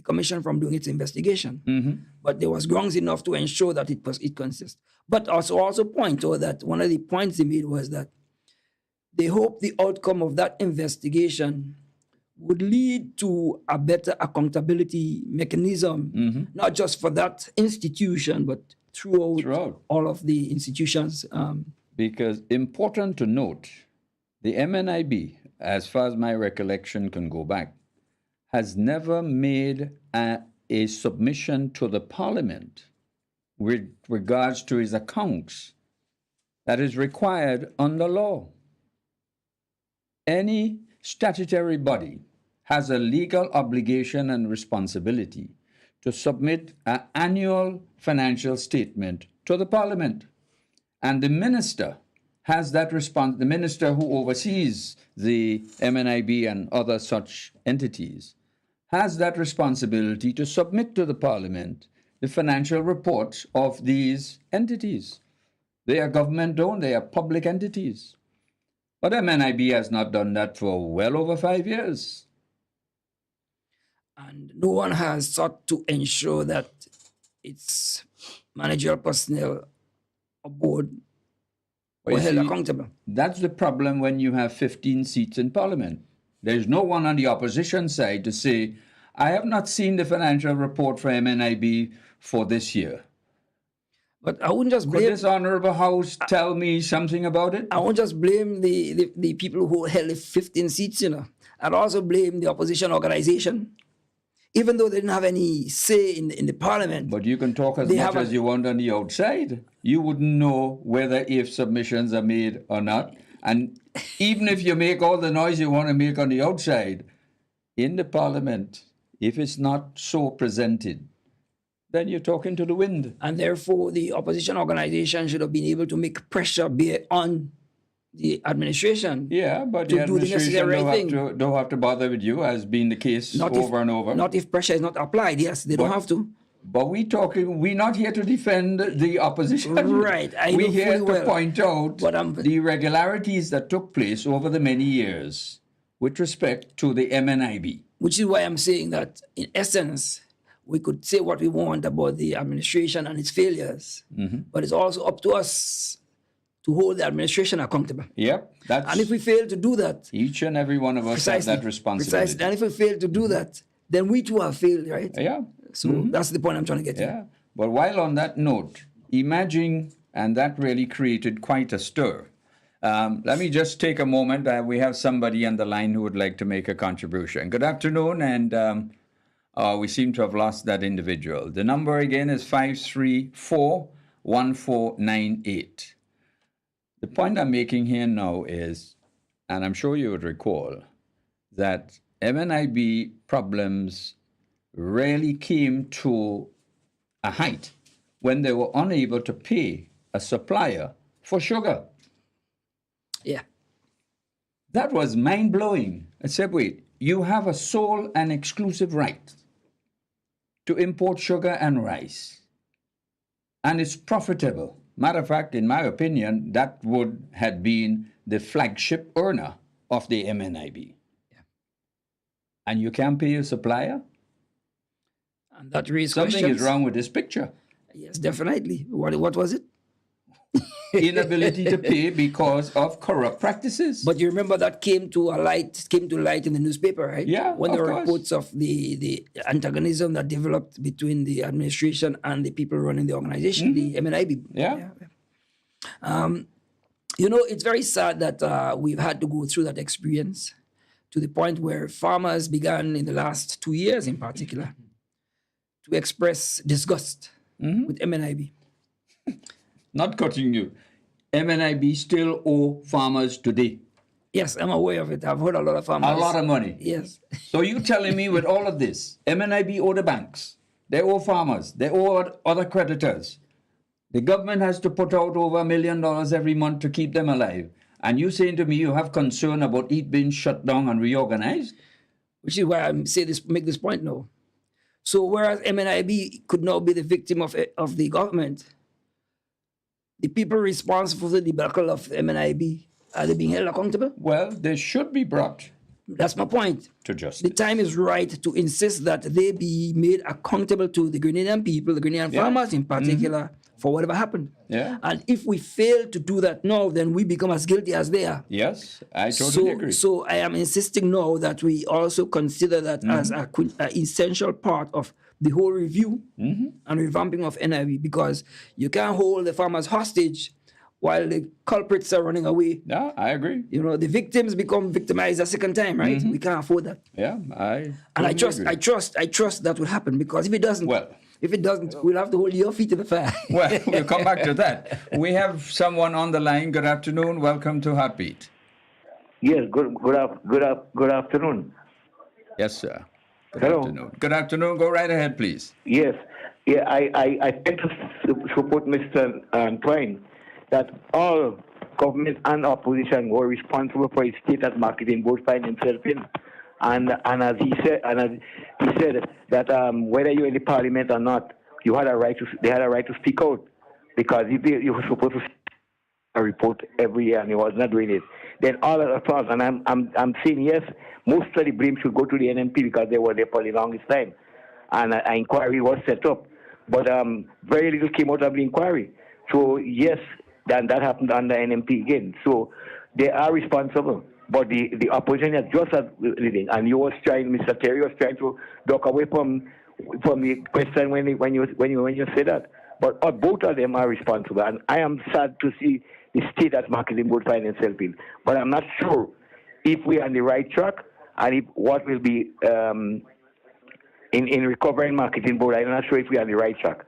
the commission from doing its investigation. But there was grounds enough to ensure that it consists. But also point out that one of the points they made was that they hope the outcome of that investigation would lead to a better accountability mechanism, not just for that institution, but throughout all of the institutions. Because important to note, the MNIB, as far as my recollection can go back, has never made a submission to the Parliament with regards to his accounts that is required under law. Any statutory body has a legal obligation and responsibility to submit an annual financial statement to the Parliament. And the minister has that the minister who oversees the MNIB and other such entities has that responsibility to submit to the Parliament the financial reports of these entities. They are government-owned, they are public entities. But MNIB has not done that for well over 5 years. And no one has sought to ensure that its managerial personnel aboard were held accountable. That's the problem when you have 15 seats in Parliament. There's no one on the opposition side to say, I have not seen the financial report for MNIB for this year. But I wouldn't just blame... Could this honourable House tell me something about it? I won't just blame the people who held 15 seats, I'd also blame the opposition organization, even though they didn't have any say in the Parliament. But you can talk as much as you want on the outside. You wouldn't know whether if submissions are made or not. And even if you make all the noise you want to make on the outside, in the Parliament, if it's not so presented, then you're talking to the wind. And therefore, the opposition organization should have been able to make pressure on the administration. Yeah, but the administration don't have to bother with you, as being the case over and over. Not if pressure is not applied. Yes, they don't have to. But we're not here to defend the opposition. Right. We're here to point out the irregularities that took place over the many years with respect to the MNIB. Which is why I'm saying that, in essence, we could say what we want about the administration and its failures, but it's also up to us to hold the administration accountable. Yep. And if we fail to do that... Each and every one of us have that responsibility. Precisely. And if we fail to do that, then we too have failed, right? Yeah. So that's the point I'm trying to get to. Yeah. But while on that note, imagine, and that really created quite a stir. Let me just take a moment. We have somebody on the line who would like to make a contribution. Good afternoon, and we seem to have lost that individual. The number again is 534-1498. The point I'm making here now is, and I'm sure you would recall, that MNIB problems really came to a height when they were unable to pay a supplier for sugar. Yeah. That was mind-blowing. I said, wait, you have a sole and exclusive right to import sugar and rice, and it's profitable. Matter of fact, in my opinion, that would have been the flagship earner of the MNIB. Yeah. And you can't pay your supplier? And that raises something is wrong with this picture. Yes, definitely. What was it? Inability to pay because of corrupt practices. But you remember that came to light in the newspaper, right? Yeah, when there were reports of the antagonism that developed between the administration and the people running the organization, the MNIB. Yeah. It's very sad that we've had to go through that experience to the point where farmers began in the last 2 years in particular to express disgust with MNIB. Not cutting you. MNIB still owe farmers today. Yes, I'm aware of it. I've heard a lot of farmers. A lot of money. Yes. So you telling me with all of this, MNIB owe the banks, they owe farmers, they owe other creditors. The government has to put out over $1 million every month to keep them alive. And you saying to me you have concern about it being shut down and reorganized? Which is why I make this point now. So whereas MNIB could now be the victim of the government, the people responsible for the debacle of MNIB, are they being held accountable? Well, they should be brought That's my point. To justice. The time is right to insist that they be made accountable to the Grenadian people, the Grenadian farmers in particular, for whatever happened. Yeah. And if we fail to do that now, then we become as guilty as they are. Yes, I totally agree. So I am insisting now that we also consider that as an essential part of the whole review and revamping of NIB, because you can't hold the farmers hostage while the culprits are running away. Yeah, I agree. You know, the victims become victimized a second time, right? We can't afford that. Yeah, I trust that will happen, because if it doesn't, we'll have to hold your feet to the fire. Well, we'll come back to that. We have someone on the line. Good afternoon. Welcome to Heartbeat. Yes, good afternoon. Yes, sir. Good Hello. afternoon. Good afternoon. Go right ahead, please. Yes, yeah, I tend to support Mr. Twine that all government and opposition were responsible for his state at marketing board finding himself in. And as he said, that whether you're in the parliament or not, they had a right to speak out, because if you were supposed to a report every year and he was not doing it, then all of the thoughts, and I'm saying yes, most of the blame should go to the NMP, because they were there for the longest time, and an inquiry was set up, but very little came out of the inquiry. So yes, then that happened under NMP again. So they are responsible, but the opposition has just as leading, and Mr. Terry was trying to duck away from the question when you say that. But both of them are responsible, and I am sad to see the state that marketing board find itself in. But I'm not sure if we are on the right track, and if what will be in recovering marketing board. I'm not sure if we are on the right track,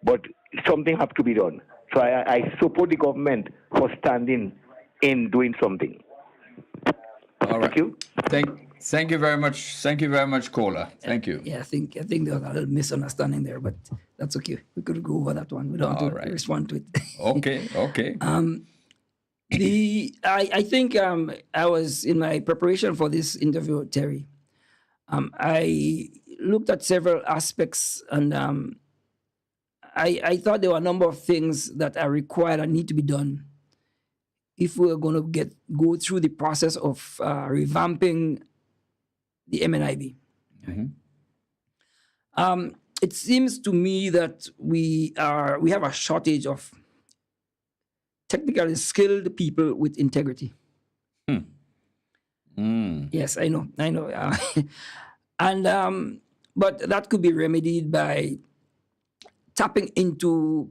but something has to be done. So I support the government for standing in doing something. All right. Thank you. Thank you very much. Thank you very much, caller. Thank you. Yeah, I think there was a little misunderstanding there, but that's okay. We could go over that one. We don't have to respond to it. Okay. I think I was in my preparation for this interview, Terry. I looked at several aspects, and I thought there were a number of things that are required and need to be done if we're going to go through the process of revamping the MNIB. It seems to me that we have a shortage of technically skilled people with integrity. Yes, I know. And but that could be remedied by tapping into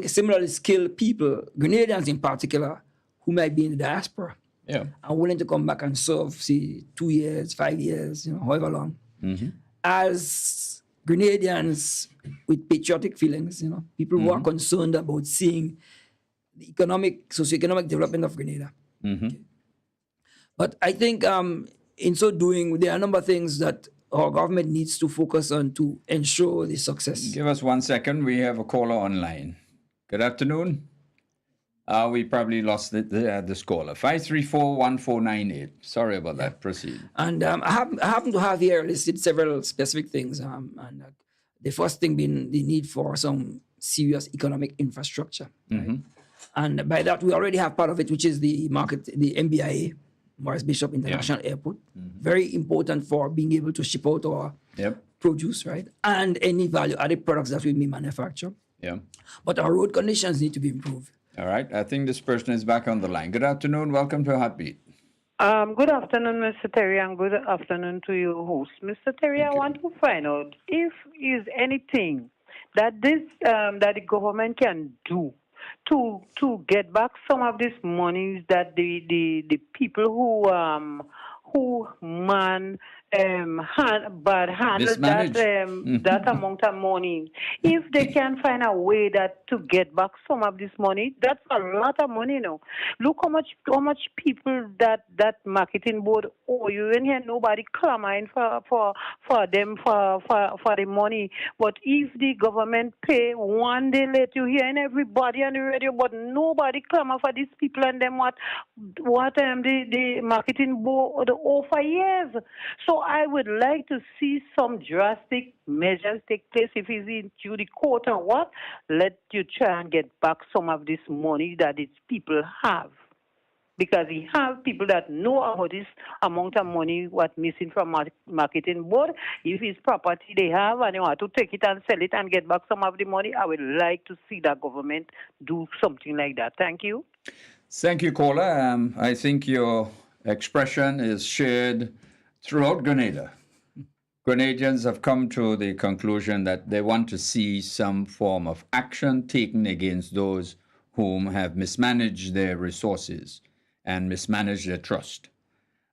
similarly skilled people, Grenadians in particular, who might be in the diaspora. Yeah. Are willing to come back and serve, say, 2 years, 5 years, however long, as Grenadians with patriotic feelings, people who are concerned about seeing the socioeconomic development of Grenada. Okay. But I think in so doing, there are a number of things that our government needs to focus on to ensure the success. Give us 1 second. We have a caller online. Good afternoon. We probably lost this caller. 534-1498. Sorry about that. Proceed. And I happen to have here listed several specific things. And the first thing being the need for some serious economic infrastructure. Right? And by that, we already have part of it, which is the MBIA, Morris Bishop International Airport. Very important for being able to ship out our produce, right? And any value-added products that we may manufacture. Yeah. But our road conditions need to be improved. All right. I think this person is back on the line. Good afternoon. Welcome to Heartbeat. Good afternoon, Mr. Terry, and good afternoon to your host. Mr. Terry, I want to find out if is anything that that the government can do to get back some of these monies that the people who handle that amount of money. If they can find a way to get back some of this money, that's a lot of money now. Look how much people that marketing board owe you. And here nobody clamoring for them for the money. But if the government pay one day late, you hearing everybody on the radio, but nobody clamor for these people and them what the marketing board owe for years. So I would like to see some drastic measures take place. If it's into the court or what, let you try and get back some of this money that its people have. because he have people that know about this amount of money what missing from marketing board. If it's property they have and they want to take it and sell it and get back some of the money, I would like to see that government do something like that. Thank you. Thank you, caller. I think your expression is shared throughout Grenada. Grenadians have come to the conclusion that they want to see some form of action taken against those whom have mismanaged their resources and mismanaged their trust.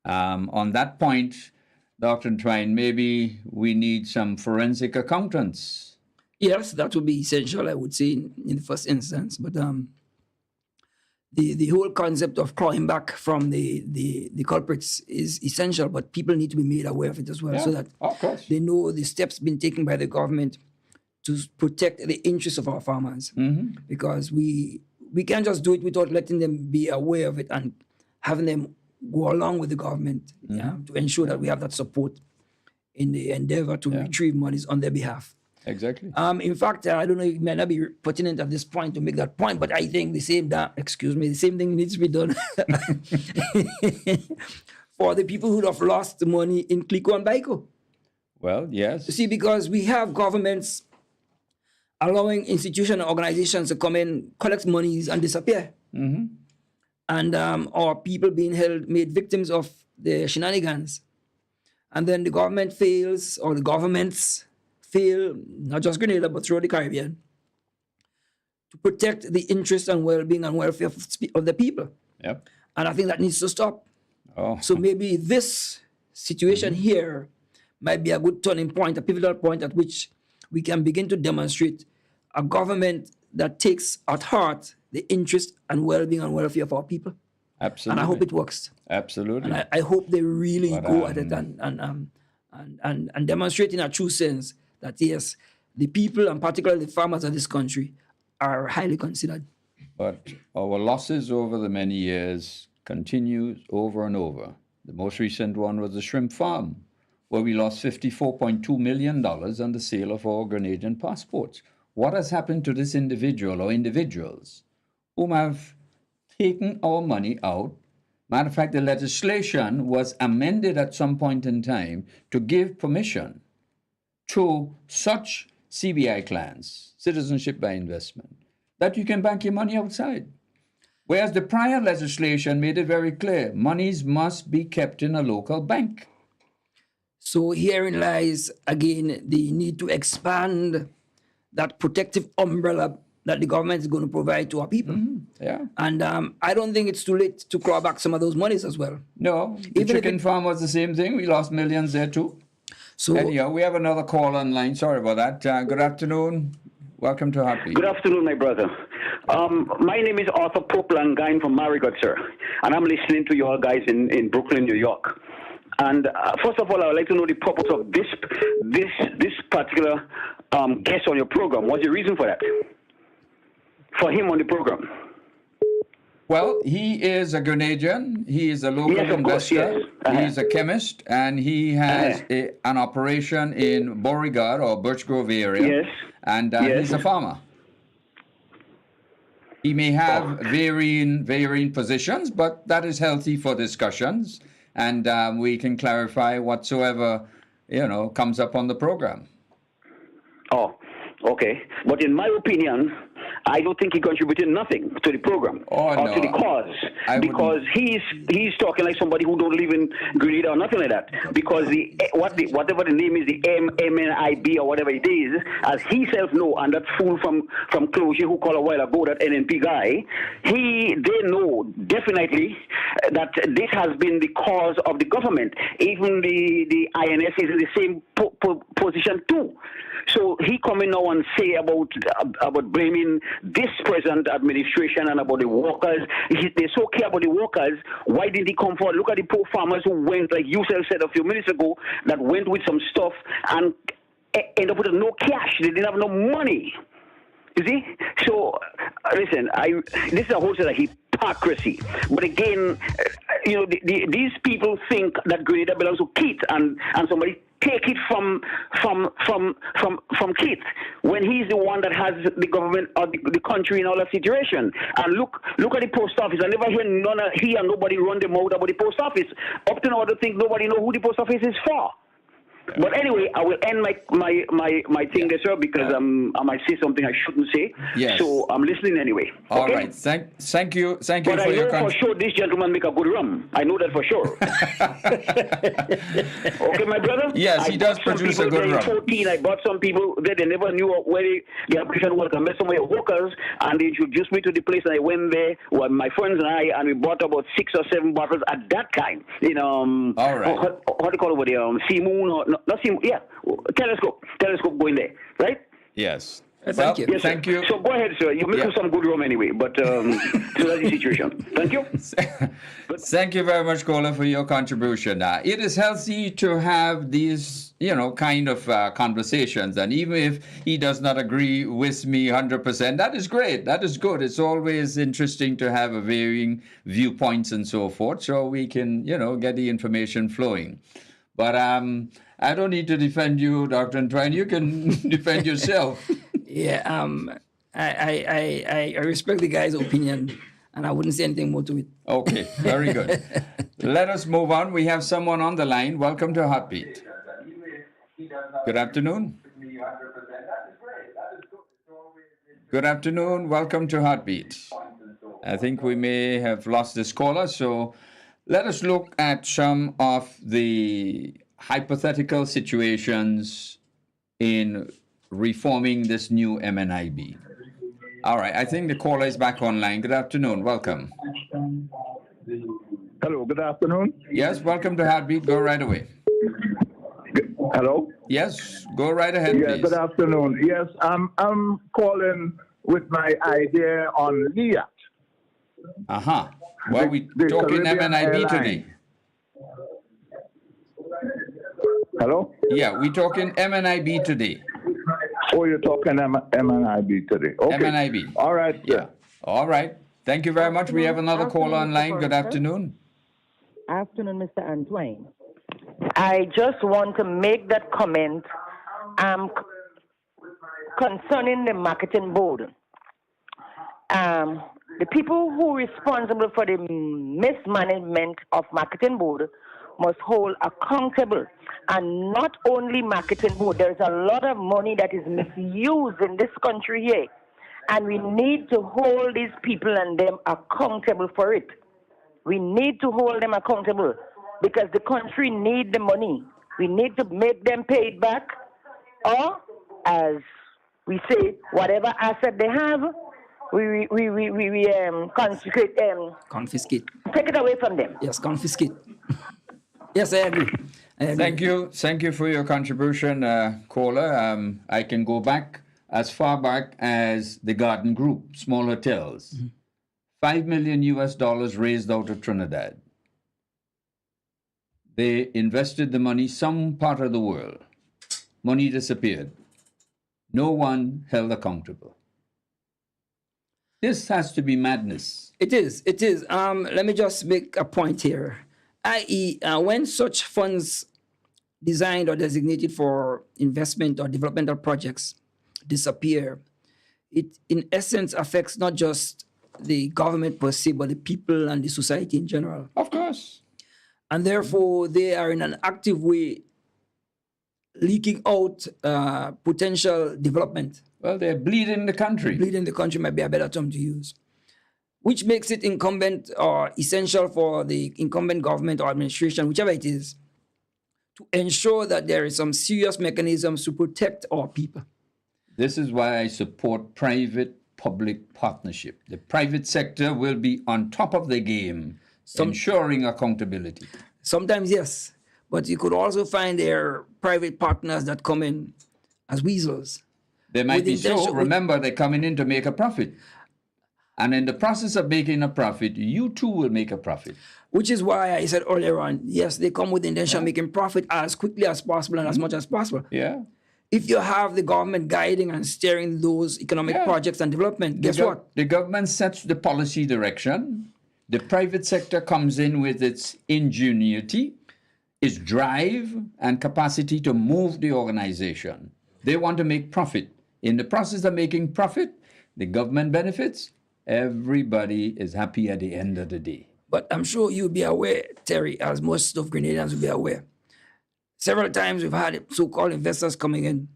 On that point, Dr. Twine, maybe we need some forensic accountants. Yes, that would be essential, I would say, in the first instance. But the whole concept of clawing back from the culprits is essential, but people need to be made aware of it as well, so that they know the steps being taken by the government to protect the interests of our farmers. Because we can't just do it without letting them be aware of it and having them go along with the government to ensure that we have that support in the endeavor to retrieve monies on their behalf. Exactly. In fact, I don't know, it may not be pertinent at this point to make that point, but I think the same thing needs to be done for the people who have lost money in Clico and Baiko. Well, yes. You see, because we have governments allowing institutions and organizations to come in, collect monies and disappear. And or people being made victims of the shenanigans. And then the government fails, or the governments fail, not just Grenada, but throughout the Caribbean, to protect the interest and well-being and welfare of the people. Yep. And I think that needs to stop. So maybe this situation here might be a good turning point, a pivotal point at which we can begin to demonstrate a government that takes at heart the interest and well-being and welfare of our people. Absolutely. And I hope it works. Absolutely. And I hope they really go at it and demonstrate in a true sense that, yes, the people, and particularly the farmers of this country, are highly considered. But our losses over the many years continue over and over. The most recent one was the shrimp farm, where we lost $54.2 million on the sale of our Grenadian passports. What has happened to this individual or individuals whom have taken our money out? Matter of fact, the legislation was amended at some point in time to give permission to such CBI clans, citizenship by investment, that you can bank your money outside. Whereas the prior legislation made it very clear, monies must be kept in a local bank. So herein lies, again, the need to expand that protective umbrella that the government is going to provide to our people. And I don't think it's too late to claw back some of those monies as well. No, the chicken farm was the same thing. We lost millions there too. So anyhow, we have another call online. Sorry about that. Good afternoon. Welcome to Heartbeat. Good afternoon, my brother. My name is Arthur Popeland from Marigot, sir. And I'm listening to you all guys in Brooklyn, New York. And first of all, I would like to know the purpose of this particular guest on your program. What's the reason for that? For him on the program? Well, he is a Grenadian. He is a local investor. He's a chemist, and he has an operation in Beauregard or Birch Grove area. And he's a farmer. He may have varying positions, but that is healthy for discussions, and we can clarify whatsoever comes up on the program. Oh, okay. But in my opinion, I don't think he contributed nothing to the program or to the cause, because he's talking like somebody who don't live in Grenada or nothing like that. Because whatever the name is, the MNIB or whatever it is, as he self know, and that fool from Closure who called a while ago, that NNP guy, they know definitely that this has been the cause of the government. Even the INS is in the same position too. So he coming now and say about blaming this present administration and about the workers. They so care about the workers. Why didn't he come forward? Look at the poor farmers who went, like you said a few minutes ago, that went with some stuff and ended up with no cash. They didn't have no money. You see? So, listen, this is a whole set of hypocrisy. But again, these people think that Grenada belongs to Keith, and somebody take it from Keith when he's the one that has the government or the country in all that situation. And look at the post office. I never hear nobody run the mouth about the post office. Up to now, I don't think nobody know who the post office is for. But anyway, I will end my thing there, sir, because I might say something I shouldn't say. Yes. So I'm listening anyway. All okay? right. Thank you. But for your But I know for sure this gentleman make a good rum. I know that for sure. Okay, my brother? Yes, he does produce a good rum. 14, I bought some people that they never knew where the application was. I met some of your workers, and they introduced me to the place, and I went there with my friends and we bought about 6 or 7 bottles at that time. All right. What do you call it over there? Sea Moon or... Not see, yeah, telescope going there, right? Yes. Thank you. Yes, thank you. So go ahead, sir. You make some good rum anyway, but so that's the situation. Thank you. Thank you very much, Kola, for your contribution. It is healthy to have these, kind of conversations. And even if he does not agree with me 100%, that is great. That is good. It's always interesting to have a varying viewpoints and so forth, so we can, get the information flowing. But I don't need to defend you, Dr. Antwine. You can defend yourself. Yeah, I respect the guy's opinion, and I wouldn't say anything more to it. Okay, very good. Let us move on. We have someone on the line. Welcome to Heartbeat. Good afternoon. Good afternoon. Welcome to Heartbeat. I think we may have lost this caller, so let us look at some of the hypothetical situations in reforming this new MNIB. All right, I think the caller is back online. Good afternoon. Welcome. Hello, good afternoon. Yes, welcome to Heartbeat. Go right away. Hello? Yes, go right ahead, yes, please. Good afternoon. Yes, I'm calling with my idea on LIAT. Uh-huh. Well, we're talking Caribbean MNIB Airline. today. Hello? Yeah, we're talking MNIB today. Oh, you're talking MNIB today. Okay. MNIB. All right. Yeah. All right. Thank you very much. We have another caller online. Good afternoon. Afternoon, Mr. Antwine. I just want to make that comment concerning the marketing board. The people who are responsible for the mismanagement of marketing board must hold accountable. And not only marketing board, there is a lot of money that is misused in this country here. And we need to hold these people and them accountable for it. We need to hold them accountable because the country needs the money. We need to make them pay it back, or as we say, whatever asset they have, we confiscate. Confiscate. Take it away from them. Yes, confiscate. Yes, I agree. Thank you for your contribution, caller. I can go back as far back as the Garden Group, small hotels. Mm-hmm. $5 million raised out of Trinidad. They invested the money some part of the world. Money disappeared. No one held accountable. This has to be madness. It is. Let me just make a point here. I.e., when such funds designed or designated for investment or developmental projects disappear, it in essence affects not just the government per se, but the people and the society in general. Of course. And therefore, they are in an active way leaking out potential development. Well, they're bleeding the country. Bleeding the country might be a better term to use, which makes it incumbent or essential for the incumbent government or administration, whichever it is, to ensure that there is some serious mechanisms to protect our people. This is why I support private-public partnership. The private sector will be on top of the game, ensuring accountability. Sometimes, yes. But you could also find their private partners that come in as weasels. They might be so. Remember, they're coming in to make a profit. And in the process of making a profit, you too will make a profit. Which is why I said earlier on, yes, they come with the intention of making profit as quickly as possible and as much as possible. Yeah. If you have the government guiding and steering those economic projects and development, guess what? The government sets the policy direction. The private sector comes in with its ingenuity, its drive, and capacity to move the organization. They want to make profit. In the process of making profit, the government benefits. Everybody is happy at the end of the day. But I'm sure you'll be aware, Terry, as most of Grenadians will be aware. Several times we've had so-called investors coming in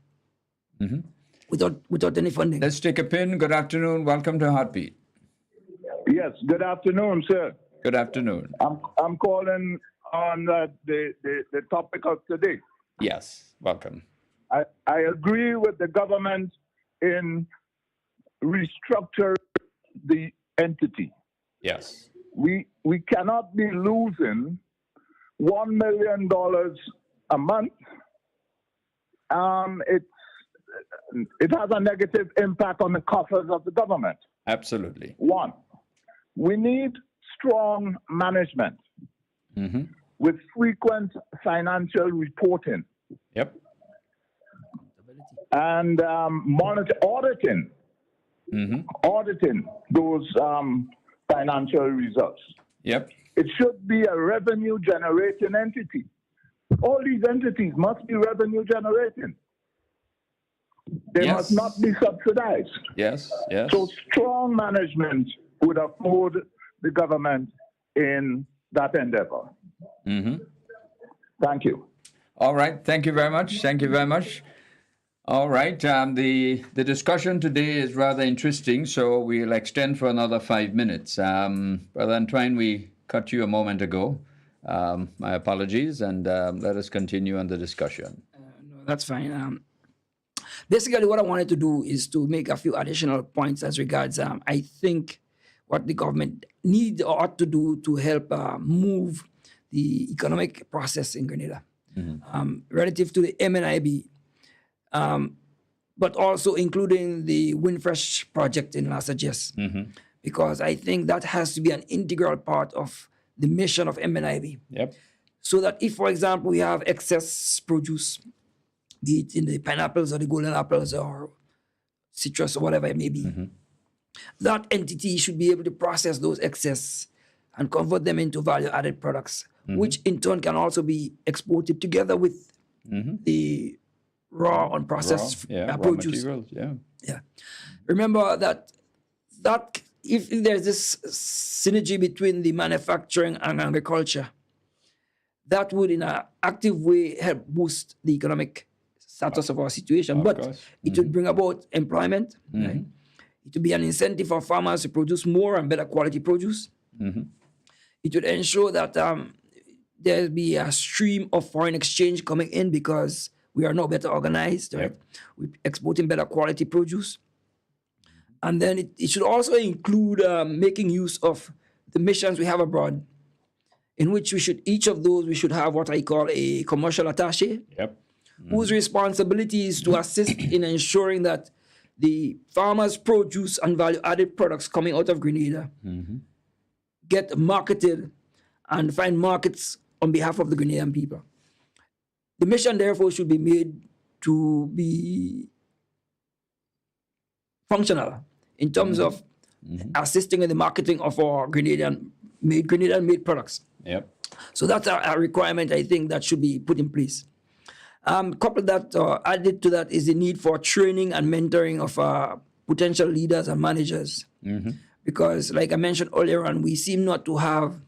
without any funding. Let's take a pin. Good afternoon. Welcome to Heartbeat. Yes, good afternoon, sir. Good afternoon. I'm calling on the topic of today. Yes, welcome. I agree with the government in restructuring the entity. Yes. We cannot be losing $1 million a month. It has a negative impact on the coffers of the government. Absolutely. One, we need strong management with frequent financial reporting. Yep. And auditing those financial results. Yep. It should be a revenue generating entity. All these entities must be revenue generating. They must not be subsidized. Yes, yes. So strong management would afford the government in that endeavor. Thank you. All right. Thank you very much. Thank you very much. All right. The discussion today is rather interesting, so we'll extend for another 5 minutes. Brother Antoine, we cut you a moment ago. My apologies, and let us continue on the discussion. No, that's fine. Basically, what I wanted to do is to make a few additional points as regards, I think, what the government needs or ought to do to help move the economic process in Grenada relative to the MNIB, but also including the Windfresh project in Las Vegas, because I think that has to be an integral part of the mission of MNIB. Yep. So that if, for example, we have excess produce, be it in the pineapples or the golden apples or citrus or whatever it may be, that entity should be able to process those excess and convert them into value-added products, which in turn can also be exported together with the raw, unprocessed produce. Raw materials, yeah. Remember that if there's this synergy between the manufacturing and agriculture, that would in an active way help boost the economic status of our situation. But it would bring about employment. Right? It would be an incentive for farmers to produce more and better quality produce. It would ensure that there'll be a stream of foreign exchange coming in because we are now better organized. Right? We're exporting better quality produce. And then it should also include making use of the missions we have abroad, in which each of those we should have what I call a commercial attaché, whose responsibility is to assist in ensuring that the farmers' produce and value-added products coming out of Grenada get marketed and find markets on behalf of the Grenadian people. The mission, therefore, should be made to be functional in terms of assisting in the marketing of our Grenadian-made products. So that's a requirement, I think, that should be put in place. Coupled that, added to that, is the need for training and mentoring of potential leaders and managers. Because, like I mentioned earlier on, we seem not to have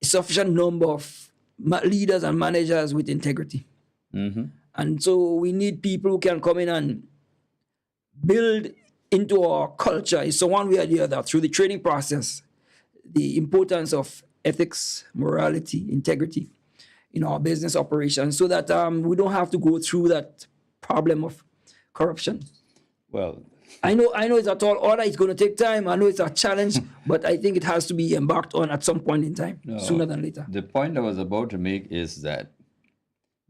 a sufficient number of leaders and managers with integrity. And so we need people who can come in and build into our culture, so one way or the other, through the training process, the importance of ethics, morality, integrity in our business operations, so that we don't have to go through that problem of corruption. Well, I know it's a tall order. It's going to take time. I know it's a challenge, but I think it has to be embarked on at some point in time, sooner than later. The point I was about to make is that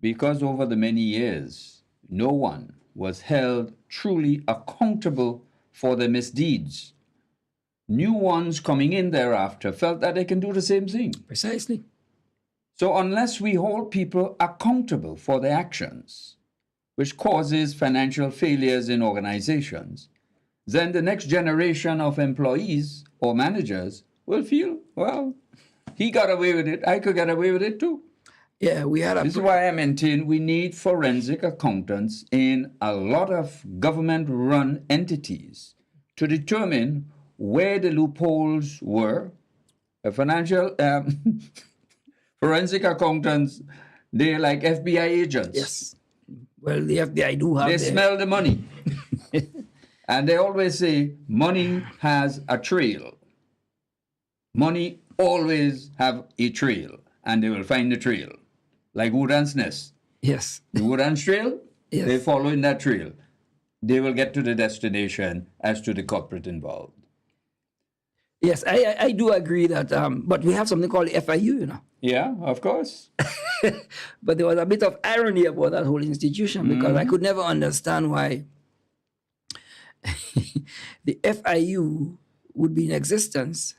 because over the many years, no one was held truly accountable for their misdeeds, new ones coming in thereafter felt that they can do the same thing. Precisely. So unless we hold people accountable for their actions, which causes financial failures in organizations, then the next generation of employees or managers will feel, well, he got away with it. I could get away with it too. Yeah, we had a... This is why I maintain we need forensic accountants in a lot of government-run entities to determine where the loopholes were. A financial forensic accountants, they're like FBI agents. Yes. Well, the FBI do have... They smell the money. And they always say, money has a trail. Money always have a trail, and they will find the trail. Like Woodand's nest. Yes. The Woodand's trail, yes. They follow in that trail. They will get to the destination as to the culprit involved. Yes, I do agree that, but we have something called the FIU, you know. Yeah, of course. But there was a bit of irony about that whole institution because I could never understand why the FIU would be in existence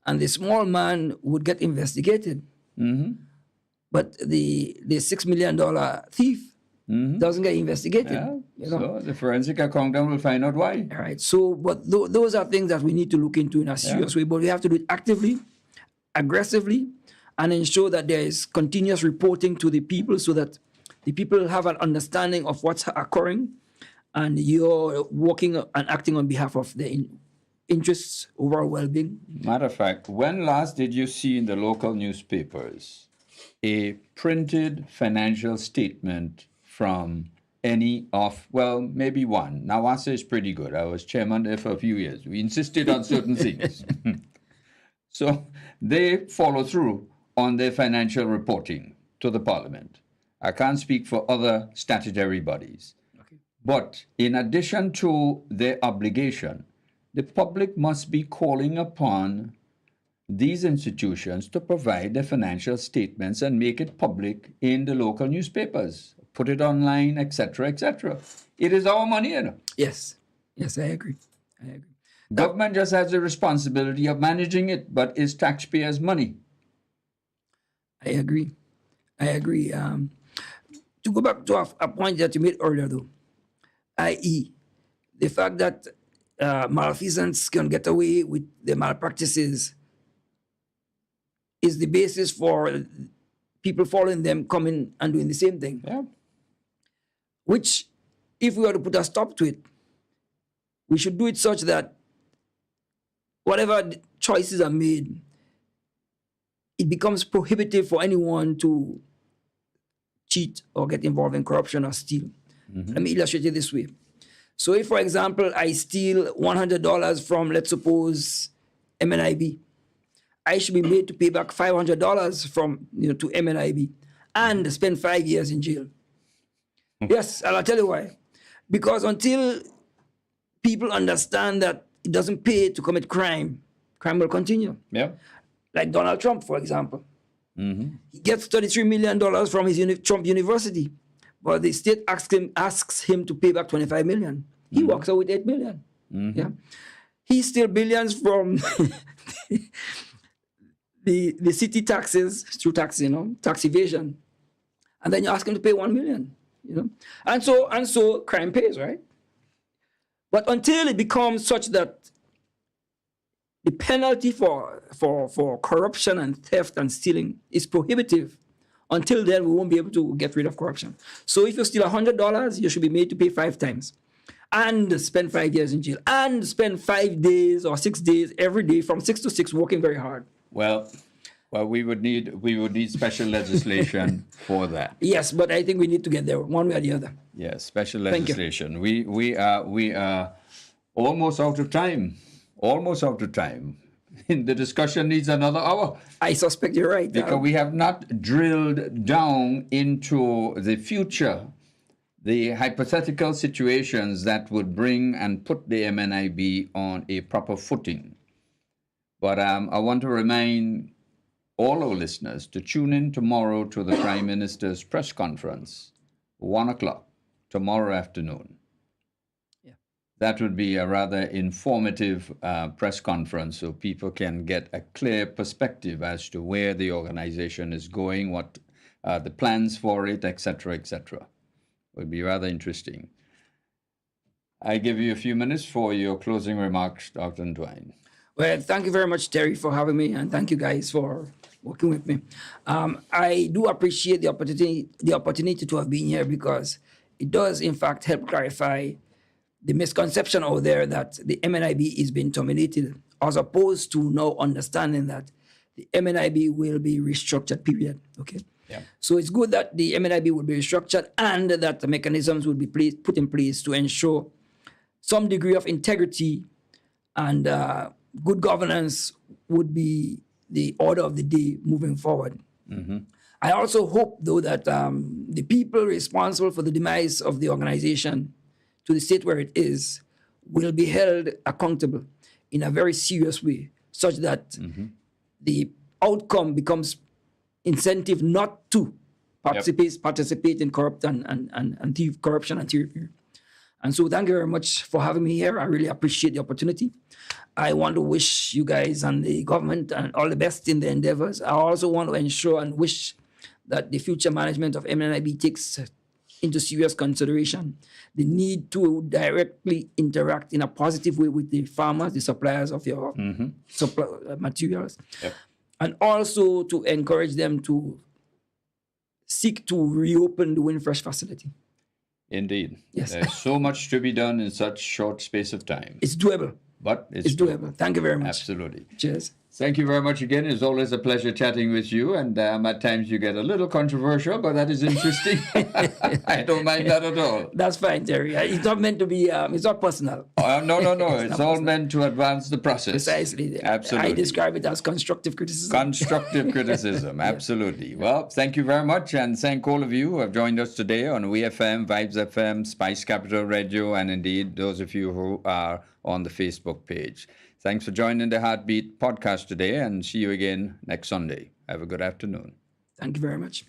and the small man would get investigated. But the $6 million thief doesn't get investigated. Yeah. You know? So the forensic accountant will find out why. All right. So, but those are things that we need to look into in a serious way. But we have to do it actively, aggressively, and ensure that there is continuous reporting to the people so that the people have an understanding of what's occurring, and you're working and acting on behalf of the interests, overall well-being. Matter of fact, when last did you see in the local newspapers a printed financial statement from any of, well, maybe one? Nawasa is pretty good. I was chairman there for a few years. We insisted on certain things. So they follow through on their financial reporting to the parliament. I can't speak for other statutory bodies. Okay. But in addition to their obligation, the public must be calling upon these institutions to provide their financial statements and make it public in the local newspapers, put it online, etc., etc. It is our money, you know. Yes. Yes, I agree. Government just has the responsibility of managing it, but it's taxpayers' money. I agree. To go back to a point that you made earlier, though, i.e., the fact that malfeasance can get away with the malpractices is the basis for people following them coming and doing the same thing. Yeah. Which, if we were to put a stop to it, we should do it such that whatever choices are made, it becomes prohibitive for anyone to cheat or get involved in corruption or steal. Let me illustrate it this way. So if, for example, I steal $100 from, let's suppose, MNIB, I should be made to pay back $500 from, to MNIB and spend 5 years in jail. Yes, and I'll tell you why. Because until people understand that it doesn't pay to commit crime, crime will continue. Yeah. Like Donald Trump, for example. He gets $33 million from his Trump University, but the state asks him to pay back $25 million. He walks out with $8 million. Yeah. He steals billions from the city taxes through tax evasion, and then you ask him to pay $1 million. And so crime pays, right? But until it becomes such that the penalty for corruption and theft and stealing is prohibitive, until then we won't be able to get rid of corruption. So if you steal $100, you should be made to pay 5 times, and spend 5 years in jail, and spend 5 days or 6 days every day from 6 to 6 working very hard. Well, we would need special legislation for that. Yes, but I think we need to get there one way or the other. Yes, special legislation. We are almost out of time. The discussion needs another hour. I suspect you're right. Because we have not drilled down into the future, the hypothetical situations that would bring and put the MNIB on a proper footing. But I want to remind all our listeners to tune in tomorrow to the Prime Minister's press conference, 1 o'clock, tomorrow afternoon. Yeah. That would be a rather informative press conference so people can get a clear perspective as to where the organization is going, what the plans for it, etc., etc. It would be rather interesting. I give you a few minutes for your closing remarks, Dr. Ntwine. Well, thank you very much, Terry, for having me, and thank you guys for working with me. I do appreciate the opportunity to have been here because it does, in fact, help clarify the misconception out there that the MNIB is being terminated, as opposed to now understanding that the MNIB will be restructured, period. Okay. Yeah. So it's good that the MNIB will be restructured and that the mechanisms will be put in place to ensure some degree of integrity and good governance would be the order of the day moving forward. Mm-hmm. I also hope, though, that the people responsible for the demise of the organization to the state where it is will be held accountable in a very serious way, such that the outcome becomes incentive not to participate in corruption and thievery. And so thank you very much for having me here. I really appreciate the opportunity. I want to wish you guys and the government and all the best in the endeavors. I also want to ensure and wish that the future management of MNIB takes into serious consideration the need to directly interact in a positive way with the farmers, the suppliers of your materials, and also to encourage them to seek to reopen the Windfresh facility. Indeed. Yes. There's so much to be done in such short space of time. It's doable. But it's doable. Thank you very much. Absolutely. Cheers. Thank you very much again. It's always a pleasure chatting with you. And at times you get a little controversial, but that is interesting. I don't mind that at all. That's fine, Terry. It's not meant to be, it's not personal. No. It's all meant to advance the process. Precisely. Absolutely. I describe it as constructive criticism. Constructive criticism. Absolutely. Well, thank you very much. And thank all of you who have joined us today on WeFM, Vibes FM, Spice Capital Radio, and indeed those of you who are on the Facebook page. Thanks for joining the Heartbeat podcast today, and see you again next Sunday. Have a good afternoon. Thank you very much.